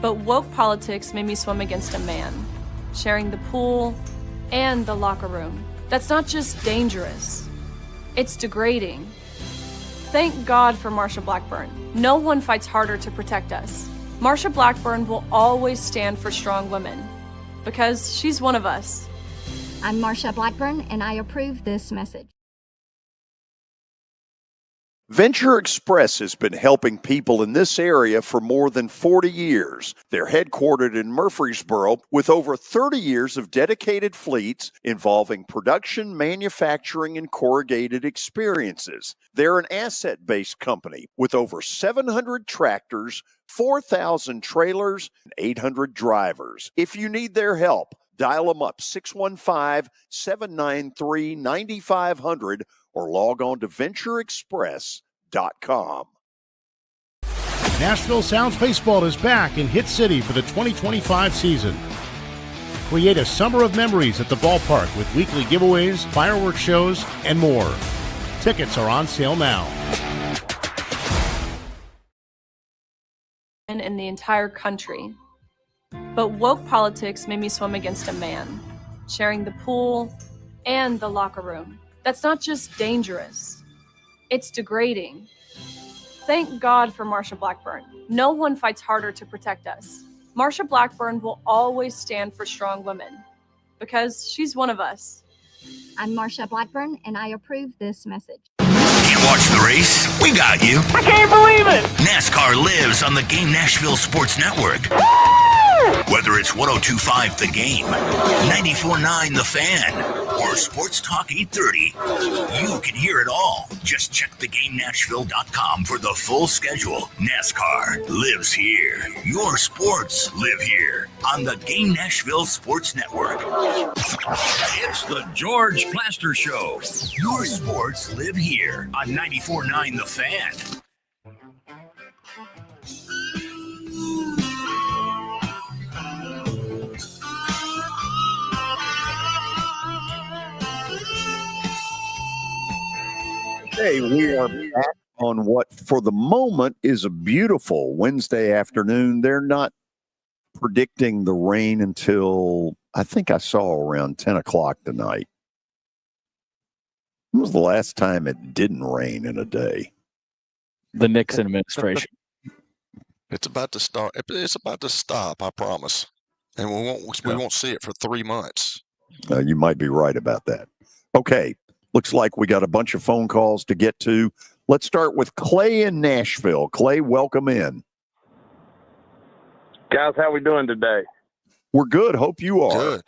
But woke politics made me swim against a man, sharing the pool and the locker room. That's not just dangerous, it's degrading. Thank God for Marsha Blackburn. No one fights harder to protect us. Marsha Blackburn will always stand for strong women, because she's one of us. I'm Marsha Blackburn, and I approve this message. Venture Express has been helping people in this area for more than 40 years. They're headquartered in Murfreesboro with over 30 years of dedicated fleets involving production, manufacturing, and corrugated experiences. They're an asset-based company with over 700 tractors, 4,000 trailers, and 800 drivers. If you need their help, dial them up 615-793-9500 or log on to ventureexpress.com. Nashville Sounds Baseball is back in Hit City for the 2025 season. Create a summer of memories at the ballpark with weekly giveaways, fireworks shows, and more. Tickets are on sale now. In the entire country. But woke politics made me swim against a man, sharing the pool and the locker room. That's not just dangerous, it's degrading. Thank God for Marsha Blackburn. No one fights harder to protect us. Marsha Blackburn will always stand for strong women, because she's one of us. I'm Marsha Blackburn, and I approve this message. Can't watch the race? We got you. I can't believe it! NASCAR lives on the Game Nashville Sports Network. Whether it's 102.5 The Game, 94.9 The Fan, or Sports Talk 830, you can hear it all. Just check theGameNashville.com for the full schedule. NASCAR lives here. Your sports live here on the Game Nashville Sports Network. It's the George Plaster Show. Your sports live here on 94.9 The Fan. Hey, we are back on what for the moment is a beautiful Wednesday afternoon. They're not predicting the rain until I think I saw around 10 o'clock tonight. When was the last time it didn't rain in a day? The Nixon administration. It's about to start. It's about to stop. I promise. And we won't see it for 3 months. You might be right about that. Okay. Looks like we got a bunch of phone calls to get to. Let's start with Clay in Nashville. Clay, welcome in. Guys, how we doing today? We're good. Hope you are. Good.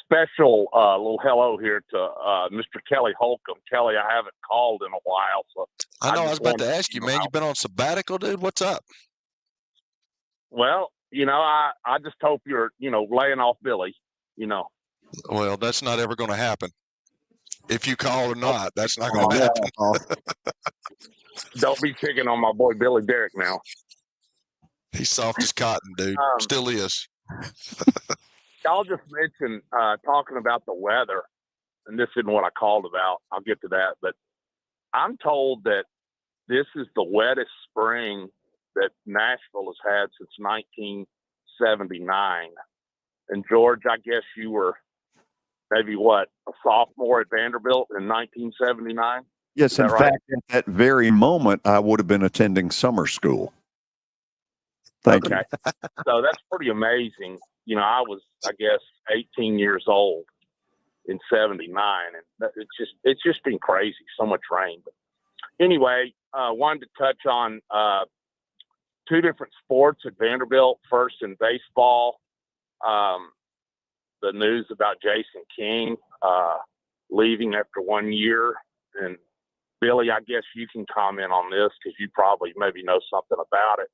Special little hello here to Mr. Kelly Holcomb. Kelly, I haven't called in a while. So I know. I was about to ask you, man. You been on sabbatical, dude? What's up? Well, I just hope you're, laying off Billy, Well, that's not ever going to happen. If you call or not, that's not going to happen. Don't be picking on my boy Billy Derrick now. He's soft as cotton, dude. Still is. Y'all just mentioned talking about the weather, and this isn't what I called about. I'll get to that. But I'm told that this is the wettest spring that Nashville has had since 1979. And, George, I guess you were maybe a sophomore at Vanderbilt in 1979? Yes, in fact, at that very moment, I would have been attending summer school. Thank you. So that's pretty amazing. I was, 18 years old in 79, and it's just been crazy. So much rain. But anyway, wanted to touch on two different sports at Vanderbilt. First in baseball, the news about Jason King leaving after 1 year, and Billy, I guess you can comment on this because you probably maybe know something about it.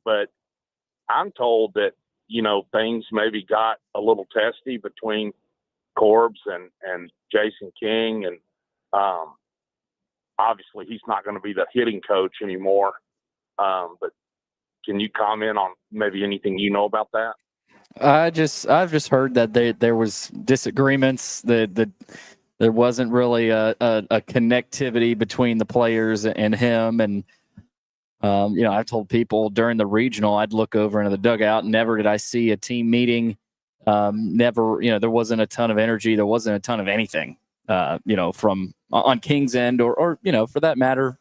But I'm told that, things maybe got a little testy between Corbs and Jason King. And obviously he's not going to be the hitting coach anymore. But can you comment on maybe anything you know about that? I've just heard that there was disagreements, that there wasn't really a connectivity between the players and him. And, I've told people during the regional, I'd look over into the dugout. Never did I see a team meeting. Never, there wasn't a ton of energy. There wasn't a ton of anything, from on King's end or for that matter,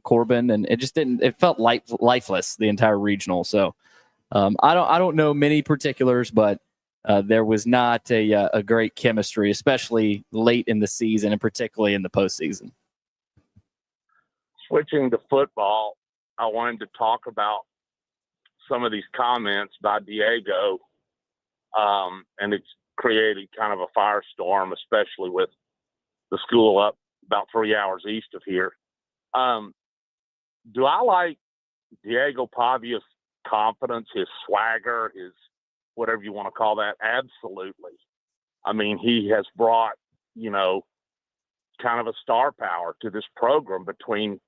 Corbin. And it just it felt lifeless, the entire regional. So I don't know many particulars, but there was not a great chemistry, especially late in the season and particularly in the postseason. Switching to football, I wanted to talk about some of these comments by Diego, and it's created kind of a firestorm, especially with the school up about 3 hours east of here. Do I like Diego Pavia's confidence, his swagger, his whatever you want to call that? Absolutely. I mean, he has brought, kind of a star power to this program between,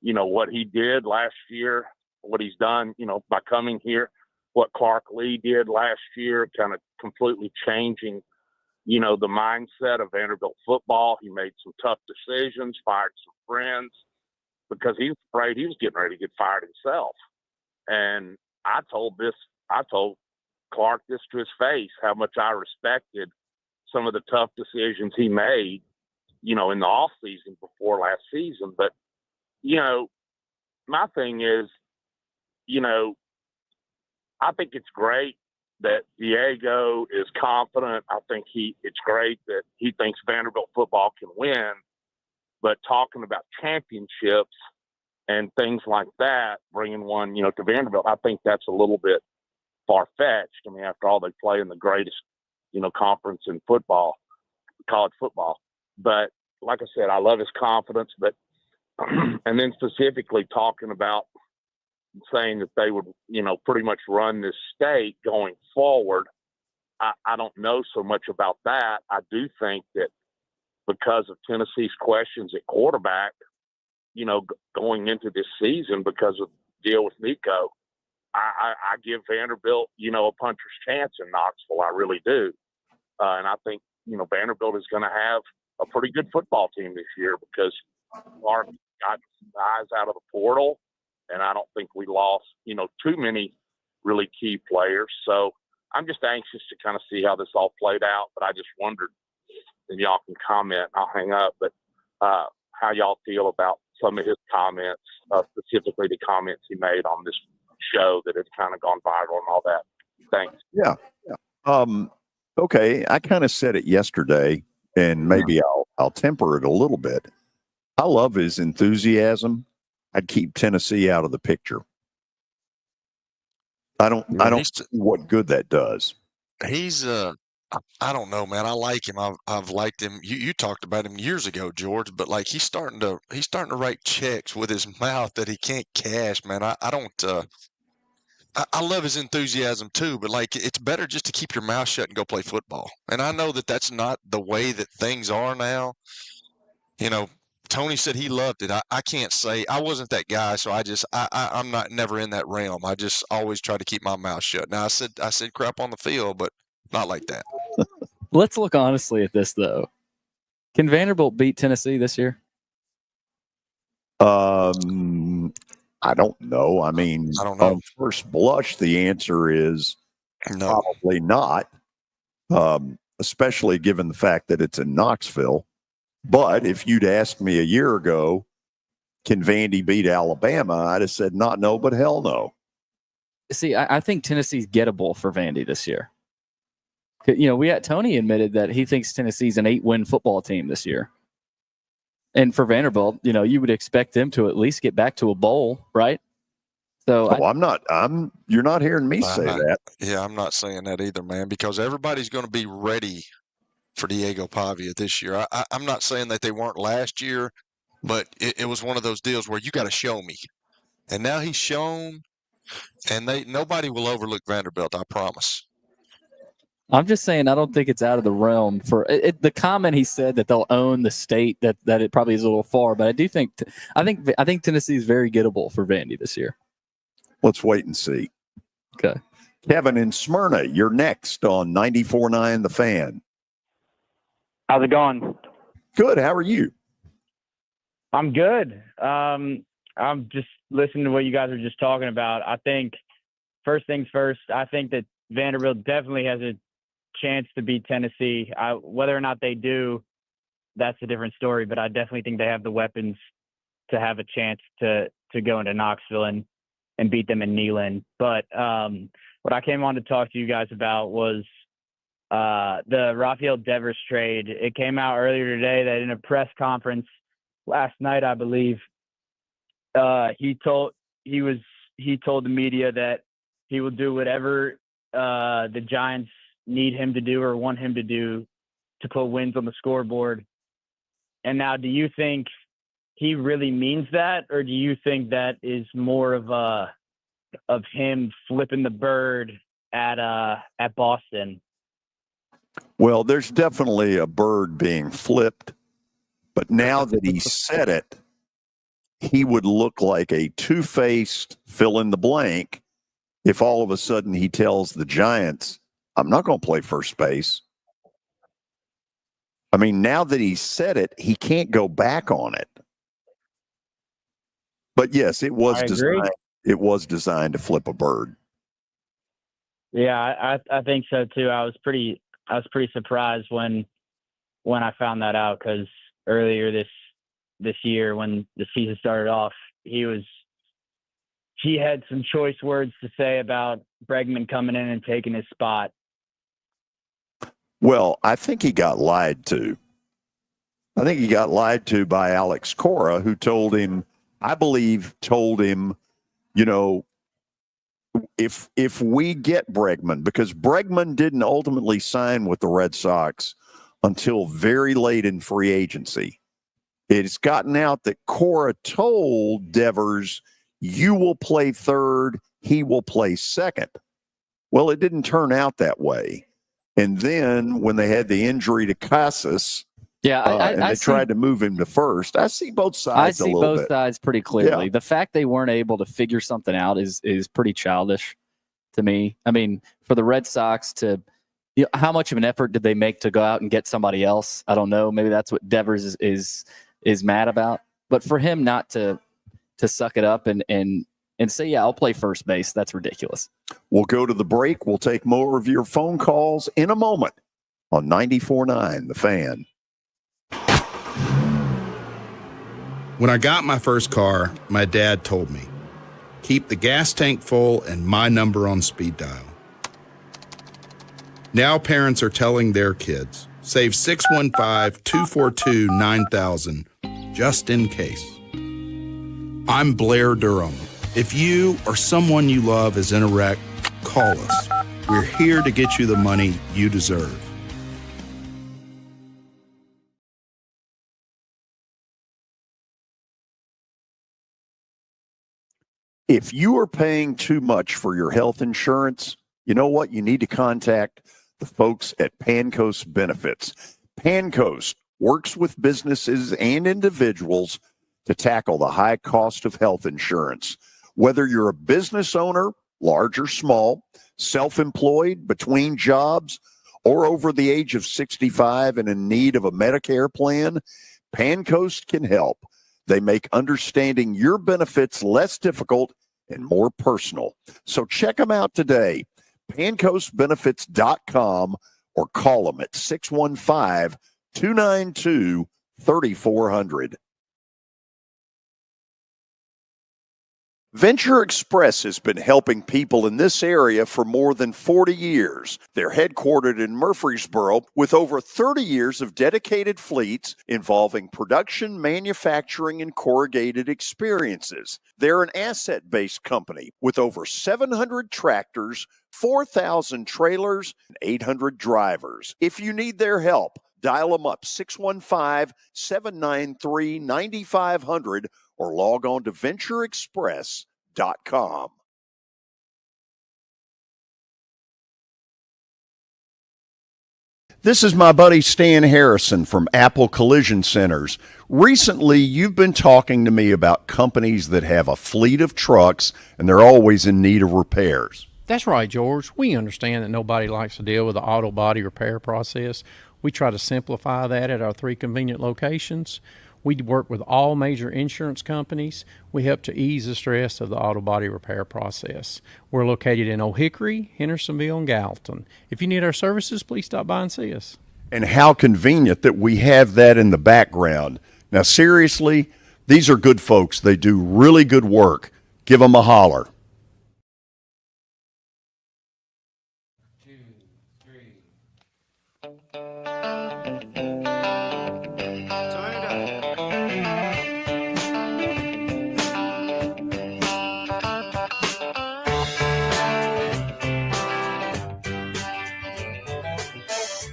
what he did last year, what he's done, by coming here, what Clark Lee did last year, kind of completely changing, the mindset of Vanderbilt football. He made some tough decisions, fired some friends because he was afraid he was getting ready to get fired himself. And I told Clark this to his face, how much I respected some of the tough decisions he made, in the off season before last season. But, my thing is, I think it's great that Diego is confident. I think it's great that he thinks Vanderbilt football can win, but talking about championships and things like that, bringing one, to Vanderbilt, I think that's a little bit far-fetched. I mean, after all, they play in the greatest, conference in football, college football. But like I said, I love his confidence. But and then specifically talking about saying that they would, pretty much run this state going forward. I don't know so much about that. I do think that because of Tennessee's questions at quarterback, going into this season because of the deal with Nico, I give Vanderbilt, a puncher's chance in Knoxville. I really do. And I think, Vanderbilt is going to have a pretty good football team this year because Clark got guys out of the portal, and I don't think we lost, too many really key players. So I'm just anxious to kind of see how this all played out. But I just wondered, and y'all can comment, I'll hang up, but how y'all feel about some of his comments, specifically the comments he made on this show that has kind of gone viral and all that. Thanks. Yeah. Okay. I kind of said it yesterday, and maybe I'll temper it a little bit. I love his enthusiasm. I'd keep Tennessee out of the picture. I don't see what good that does. He's I don't know, man. I like him. I've liked him. You talked about him years ago, George, but like he's starting to write checks with his mouth that he can't cash, man. I don't I love his enthusiasm too, but like it's better just to keep your mouth shut and go play football. And I know that that's not the way that things are now. Tony said he loved it. I can't say I wasn't that guy, so I'm not never in that realm. I just always try to keep my mouth shut. Now I said crap on the field, but not like that. Let's look honestly at this though. Can Vanderbilt beat Tennessee this year? I don't know. I mean, on first blush, the answer is probably not, especially given the fact that it's in Knoxville. But if you'd asked me a year ago, can Vandy beat Alabama? I'd have said not no, but hell no. See, I think Tennessee's gettable for Vandy this year. Tony admitted that he thinks Tennessee's an 8-win football team this year. And for Vanderbilt, you would expect them to at least get back to a bowl, right? So you're not hearing me say that. Yeah, I'm not saying that either, man, because everybody's going to be ready for Diego Pavia this year. I'm not saying that they weren't last year, but it was one of those deals where you got to show me. And now he's shown, and nobody will overlook Vanderbilt, I promise. I'm just saying I don't think it's out of the realm for the comment he said that they'll own the state, that it probably is a little far, but I do think I think Tennessee is very gettable for Vandy this year. Let's wait and see. Okay. Kevin in Smyrna, you're next on 94.9 The Fan. How's it going? Good. How are you? I'm good. I'm just listening to what you guys are just talking about. I think first things first, I think that Vanderbilt definitely has a chance to beat Tennessee. Whether or not they do, that's a different story, but I definitely think they have the weapons to have a chance to go into Knoxville and beat them in Neyland. But what I came on to talk to you guys about was the Rafael Devers trade. It came out earlier today that in a press conference last night, I believe, he told the media that he will do whatever the Giants need him to do or want him to do to put wins on the scoreboard. And now, do you think he really means that, or do you think that is more of him flipping the bird at Boston? Well, there's definitely a bird being flipped, but now that he said it, he would look like a two-faced fill in the blank if all of a sudden he tells the Giants, I'm not going to play first base. I mean, now that he said it, he can't go back on it. But yes, it was designed. It was designed to flip a bird. Yeah, I think so too. I was pretty surprised when I found that out, because earlier this year, when the season started off, he had some choice words to say about Bregman coming in and taking his spot. Well, I think he got lied to. I think he got lied to by Alex Cora, who told him, you know, if we get Bregman, because Bregman didn't ultimately sign with the Red Sox until very late in free agency. It's gotten out that Cora told Devers, you will play third, he will play second. Well, it didn't turn out that way. And then when they had the injury to Casas, I tried to move him to first. I see both sides. I see both sides pretty clearly. Yeah. The fact they weren't able to figure something out is pretty childish to me. I mean, for the Red Sox to, how much of an effort did they make to go out and get somebody else? I don't know. Maybe that's what Devers is mad about. But for him not to suck it up and say, yeah, I'll play first base, that's ridiculous. We'll go to the break. We'll take more of your phone calls in a moment on 94.9 The Fan. When I got my first car, my dad told me, keep the gas tank full and my number on speed dial. Now parents are telling their kids, save 615-242-9000 just in case. I'm Blair Durham. If you or someone you love is in a wreck, call us. We're here to get you the money you deserve. If you are paying too much for your health insurance, you know what? You need to contact the folks at Pancoast Benefits. Pancoast works with businesses and individuals to tackle the high cost of health insurance. Whether you're a business owner, large or small, self-employed, between jobs, or over the age of 65 and in need of a Medicare plan, Pancoast can help. They make understanding your benefits less difficult and more personal. So check them out today, pancoastbenefits.com, or call them at 615-292-3400. Venture Express has been helping people in this area for more than 40 years. They're headquartered in Murfreesboro with over 30 years of dedicated fleets involving production, manufacturing, and corrugated experiences. They're an asset-based company with over 700 tractors, 4,000 trailers, and 800 drivers. If you need their help, Dial them up, 615-793-9500, or log on to ventureexpress.com. This is my buddy Stan Harrison from Apple Collision Centers. Recently, you've been talking to me about companies that have a fleet of trucks and they're always in need of repairs. That's right, George. We understand that nobody likes to deal with the auto body repair process. We try to simplify that at our 3 convenient locations. We work with all major insurance companies. We help to ease the stress of the auto body repair process. We're located in Old Hickory, Hendersonville, and Gallatin. If you need our services, please stop by and see us. And how convenient that we have that in the background. Now, seriously, these are good folks. They do really good work. Give them a holler.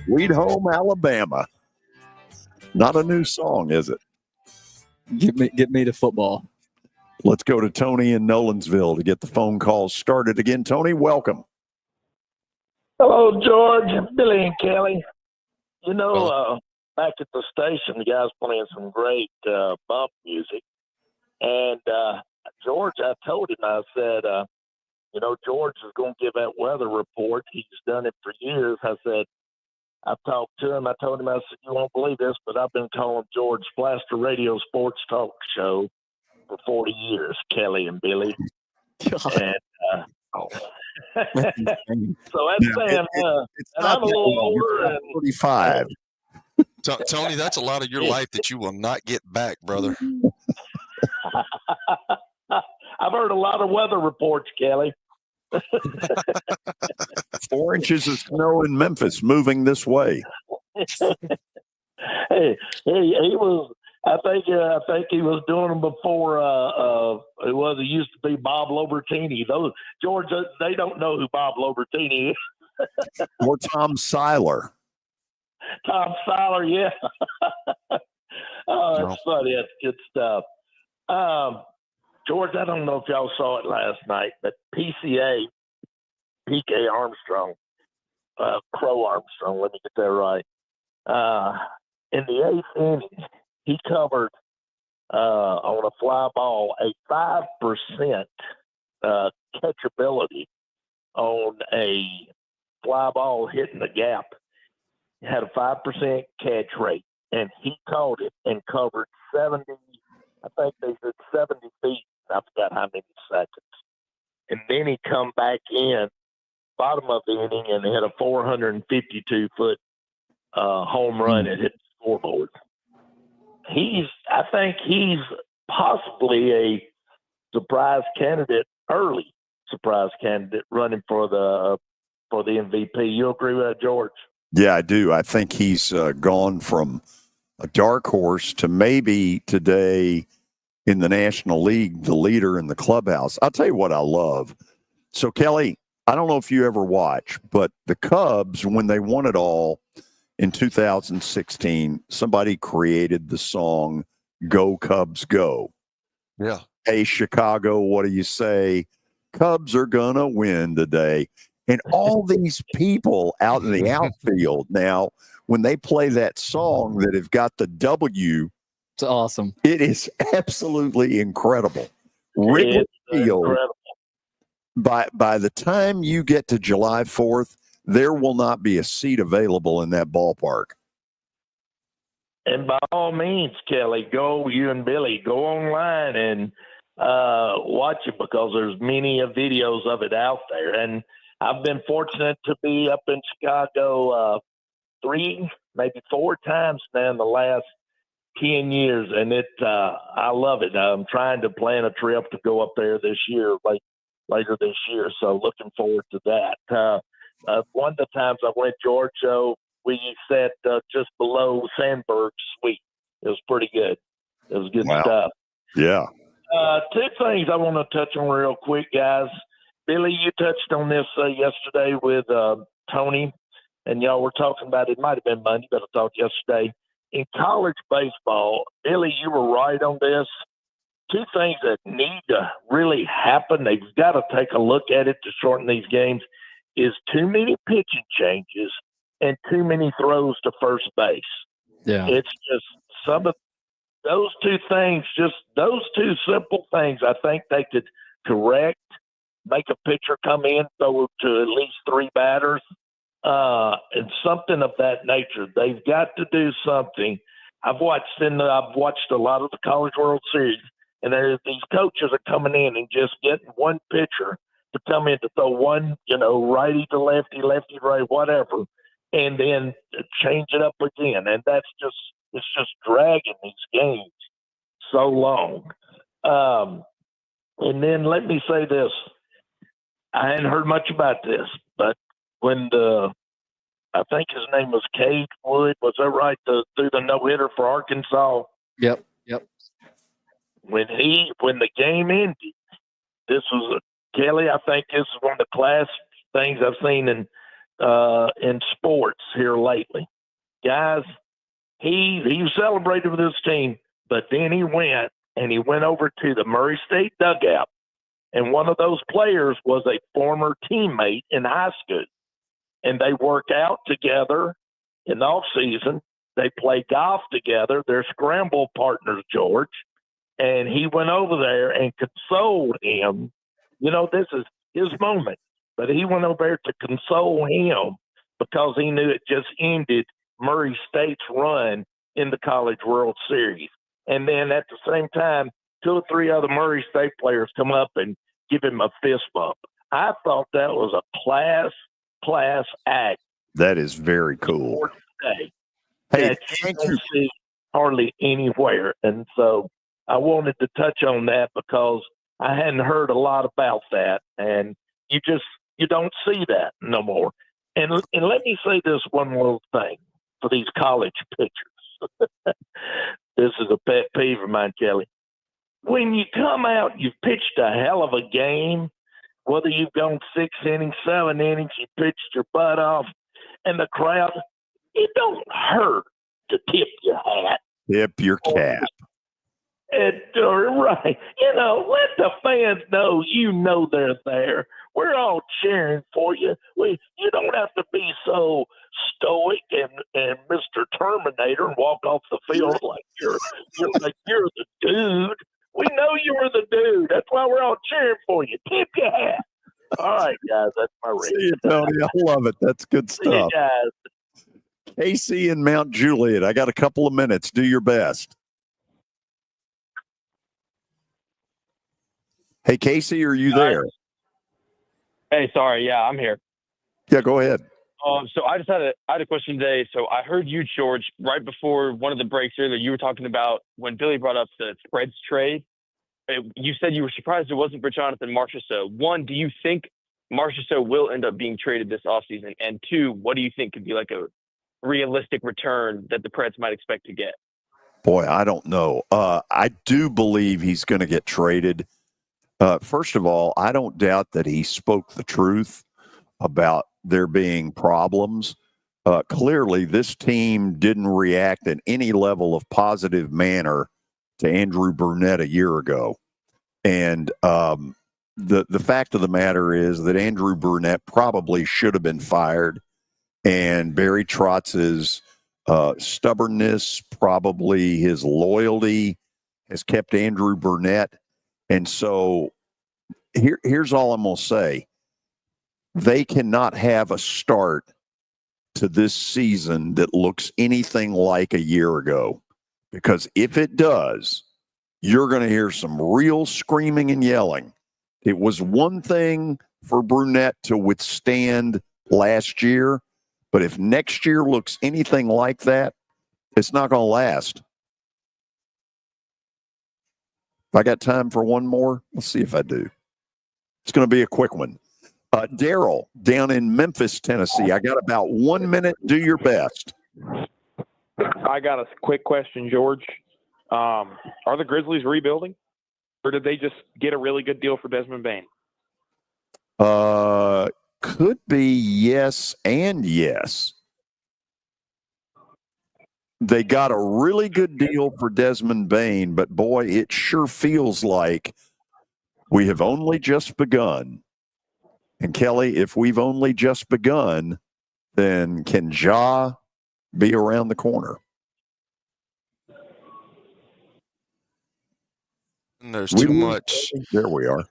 Sweet Home Alabama. Not a new song, is it? Get me to football. Let's go to Tony in Nolensville to get the phone calls started again. Tony, welcome. Hello, George, Billy, and Kelly. You know, back at the station, the guys playing some great bump music. And George, I told him, I said, you know, George is going to give that weather report. He's done it for years. I said, I talked to him. I told him, I said, you won't believe this, but I've been calling George Plaster Radio Sports Talk Show for 40 years, Kelly and Billy. And so that's saying, and I'm a little older. And 45. Tony, that's a lot of your life that you will not get back, brother. I've heard a lot of weather reports, Kelly. 4 inches of snow in Memphis moving this way. Hey, he was. I think he was doing them before. It used to be Bob Lobertini. Those George, they don't know who Bob Lobertini is. Or Tom Seiler. Tom Seiler, yeah. Oh, that's funny. That's good stuff. George, I don't know if y'all saw it last night, but PK Armstrong, Crow Armstrong, let me get that right. In the 8th inning, he covered on a fly ball a 5% catchability on a fly ball hitting the gap. He had a 5% catch rate, and he caught it and covered 70. I think they said 70 feet. I forgot how many seconds. And then he come back in bottom of the inning and hit a 452-foot home run and hit the scoreboard. I think he's possibly a early surprise candidate running for the MVP. You agree with that, George? Yeah, I do. I think he's gone from a dark horse to maybe today in the National League, the leader in the clubhouse. I'll tell you what I love. So, Kelly, I don't know if you ever watch, but the Cubs, when they won it all in 2016, somebody created the song Go Cubs Go. Yeah. Hey, Chicago, what do you say? Cubs are going to win today. And all these people out in the outfield now, when they play that song that have got the W, it's awesome. It is absolutely incredible. Wrigley Field, by the time you get to July 4th, there will not be a seat available in that ballpark. And by all means, Kelly, you and Billy, go online and watch it because there's many videos of it out there. And I've been fortunate to be up in Chicago 3, maybe 4 times now in the last 10 years, and I love it. I'm trying to plan a trip to go up there this year, later this year, so looking forward to that. One of the times I went, George, we sat just below Sandberg's suite. It was pretty good. It was good stuff. Yeah. 2 things I want to touch on real quick, guys. Billy, you touched on this yesterday with Tony. and y'all were talking about it might have been Monday, but I thought yesterday. In college baseball, Billy, you were right on this. Two things that need to really happen, they've got to take a look at it to shorten these games, is too many pitching changes and too many throws to first base. Yeah. It's just some of those two things, just those two simple things, I think they could correct, make a pitcher come in, throw to at least three batters, and something of that nature. They've got to do something. I've watched a lot of the College World Series, and there's these coaches are coming in and just getting one pitcher to come in to throw one, righty to lefty, lefty to right, whatever, and then change it up again. And it's just dragging these games so long. And then let me say this. I hadn't heard much about this, but when I think his name was Cade Wood, was that right? Threw the no-hitter for Arkansas. Yep. When the game ended, this was Kelly. I think this is one of the class things I've seen in sports here lately. Guys, he celebrated with his team, but then he went over to the Murray State dugout, and one of those players was a former teammate in high school, and they work out together in the off season. They play golf together. They're scramble partners, George. And he went over there and consoled him. This is his moment. But he went over there to console him because he knew it just ended Murray State's run in the College World Series. And then at the same time, 2 or 3 other Murray State players come up and give him a fist bump. I thought that was a class act. That is very cool. Hey, thank you don't see hardly anywhere. And so I wanted to touch on that because I hadn't heard a lot about that, and you don't see that no more. And let me say this one more thing for these college pitchers. This is a pet peeve of mine, Kelly. When you come out, you've pitched a hell of a game, whether you've gone 6 innings, 7 innings, you pitched your butt off, and the crowd, it don't hurt to tip your hat. Tip your cap. Right. Let the fans know they're there. We're all cheering for you. You don't have to be so stoic and Mr. Terminator and walk off the field like you're the dude. We know you were the dude. That's why we're all cheering for you. Tip your hat. All right, guys. That's my read. See you, Tony. I love it. That's good stuff. See you guys. Casey and Mount Juliet. I got a couple of minutes. Do your best. Hey, Casey, are you there? Hey, sorry. Yeah, I'm here. Yeah, go ahead. So I had a question today. So I heard you, George, right before one of the breaks here that you were talking about when Billy brought up the Preds trade. You said you were surprised it wasn't for Jonathan Marchessault. One, do you think Marchessault will end up being traded this offseason? And two, what do you think could be like a realistic return that the Preds might expect to get? Boy, I don't know. I do believe he's going to get traded. First of all, I don't doubt that he spoke the truth about there being problems. Clearly, this team didn't react in any level of positive manner to Andrew Burnett a year ago. And the fact of the matter is that Andrew Burnett probably should have been fired. And Barry Trotz's stubbornness, probably his loyalty, has kept Andrew Burnett. And so here's all I'm going to say. They cannot have a start to this season that looks anything like a year ago. Because if it does, you're going to hear some real screaming and yelling. It was one thing for Burnett to withstand last year, but if next year looks anything like that, it's not going to last. If I got time for one more, let's see if I do. It's going to be a quick one. Daryl, down in Memphis, Tennessee. I got about 1 minute. Do your best. I got a quick question, George. Are the Grizzlies rebuilding, or did they just get a really good deal for Desmond Bane? could be yes and yes. They got a really good deal for Desmond Bain, but boy, it sure feels like we have only just begun. And Kelly, if we've only just begun, then can Ja be around the corner? And there's too much. There we are.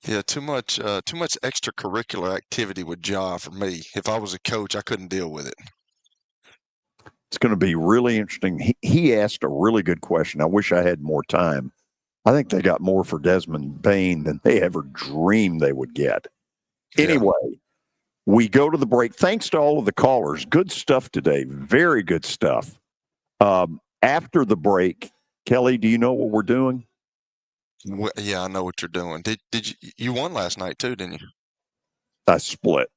Yeah, too much extracurricular activity with Ja for me. If I was a coach, I couldn't deal with it. It's going to be really interesting. He asked a really good question. I wish I had more time. I think they got more for Desmond Bain than they ever dreamed they would get. Anyway, we go to the break. Thanks to all of the callers. Good stuff today. Very good stuff. After the break, Kelly, do you know what we're doing? Well, yeah, I know what you're doing. Did you won last night too, didn't you? I split.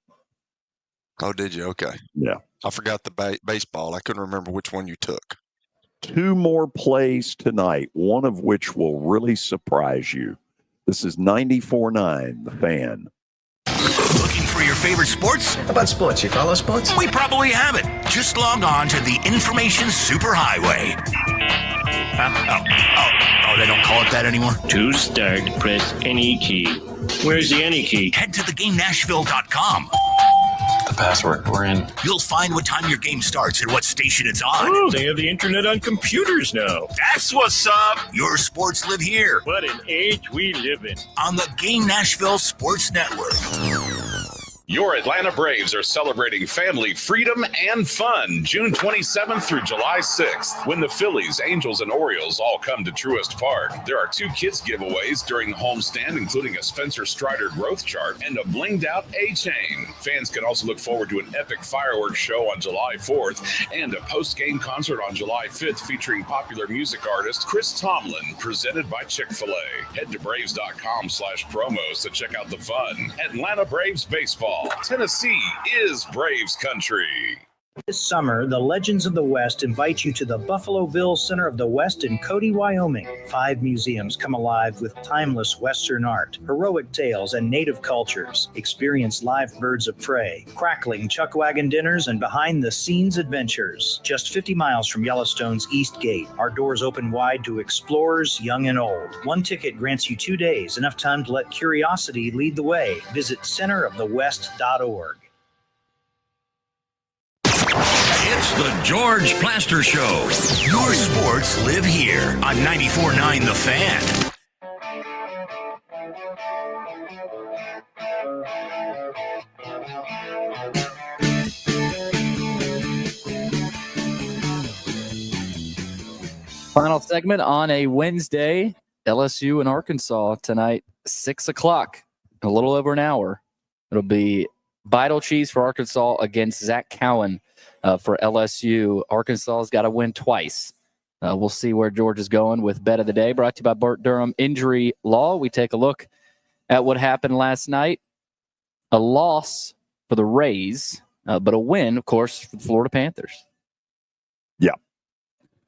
Oh, did you? Okay. Yeah. I forgot the baseball. I couldn't remember which one you took. 2 more plays tonight, one of which will really surprise you. This is 94.9, The Fan. Looking for your favorite sports? How about sports? You follow sports? We probably have it. Just log on to the Information Superhighway. Oh, they don't call it that anymore? To start, press any key. Where's the any key? Head to thegamenashville.com. The password. We're in. You'll find what time your game starts and what station it's on. Oh, they have the internet on computers now. That's what's up. Your sports live here. What an age we live in. On the Game Nashville Sports Network. Your Atlanta Braves are celebrating family freedom and fun June 27th through July 6th when the Phillies, Angels, and Orioles all come to Truist Park. There are 2 kids giveaways during the homestand, including a Spencer Strider growth chart and a blinged out A-chain. Fans can also look forward to an epic fireworks show on July 4th and a post-game concert on July 5th featuring popular music artist Chris Tomlin, presented by Chick-fil-A. Head to Braves.com/promos to check out the fun. Atlanta Braves Baseball. Tennessee is Braves country. This summer, the Legends of the West invite you to the Buffalo Bill Center of the West in Cody, Wyoming. 5 museums come alive with timeless Western art, heroic tales, and native cultures. Experience live birds of prey, crackling chuck wagon dinners, and behind-the-scenes adventures. Just 50 miles from Yellowstone's East Gate, our doors open wide to explorers young and old. 1 ticket grants you 2 days, enough time to let curiosity lead the way. Visit centerofthewest.org. It's the George Plaster Show. Your sports live here on 94.9 The Fan. Final segment on a Wednesday. LSU and Arkansas tonight, 6 o'clock, a little over an hour. It'll be Vital Cheese for Arkansas against Zach Cowan for LSU. Arkansas has got to win twice. We'll see where George is going with Bet of the Day, brought to you by Burt Durham Injury Law. We take a look at what happened last night. A loss for the Rays, but a win, of course, for the Florida Panthers. Yeah.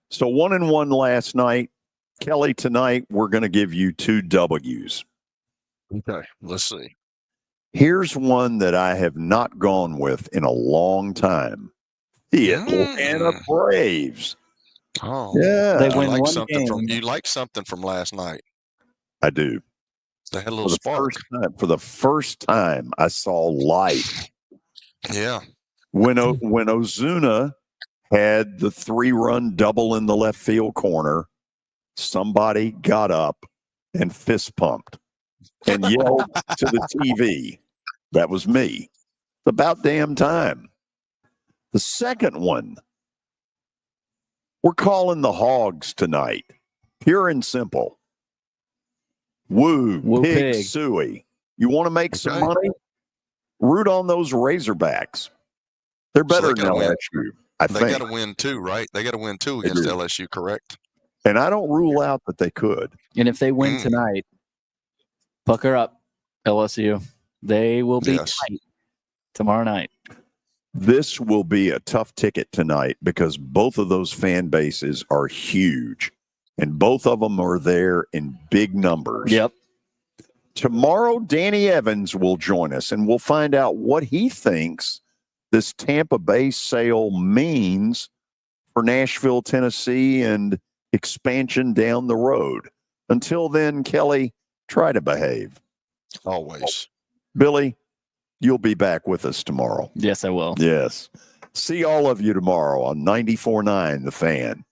So 1-1 last night. Kelly, tonight we're going to give you 2 W's. Okay, let's see. Here's one that I have not gone with in a long time. The Atlanta Braves. Oh, yeah. They win like one something game. you like something from last night. I do. They had a little spark. For the first time, I saw life. Yeah. When Ozuna had the 3-run double in the left field corner, somebody got up and fist pumped and yelled to the TV. That was me. It's about damn time. The second one, we're calling the Hogs tonight. Pure and simple. Woo pig suey. You want to make some money? Root on those Razorbacks. They're better than LSU, I think. They got to win too, right? They got to win too against LSU, correct? And I don't rule out that they could. And if they win tonight, pucker up, LSU. They will be tight tomorrow night. This will be a tough ticket tonight because both of those fan bases are huge. And both of them are there in big numbers. Yep. tomorrow, Danny Evans will join us, and we'll find out what he thinks this Tampa Bay sale means for Nashville, Tennessee, and expansion down the road. Until then, Kelly, try to behave. Always. Billy, you'll be back with us tomorrow. Yes, I will. Yes. See all of you tomorrow on 94.9 The Fan.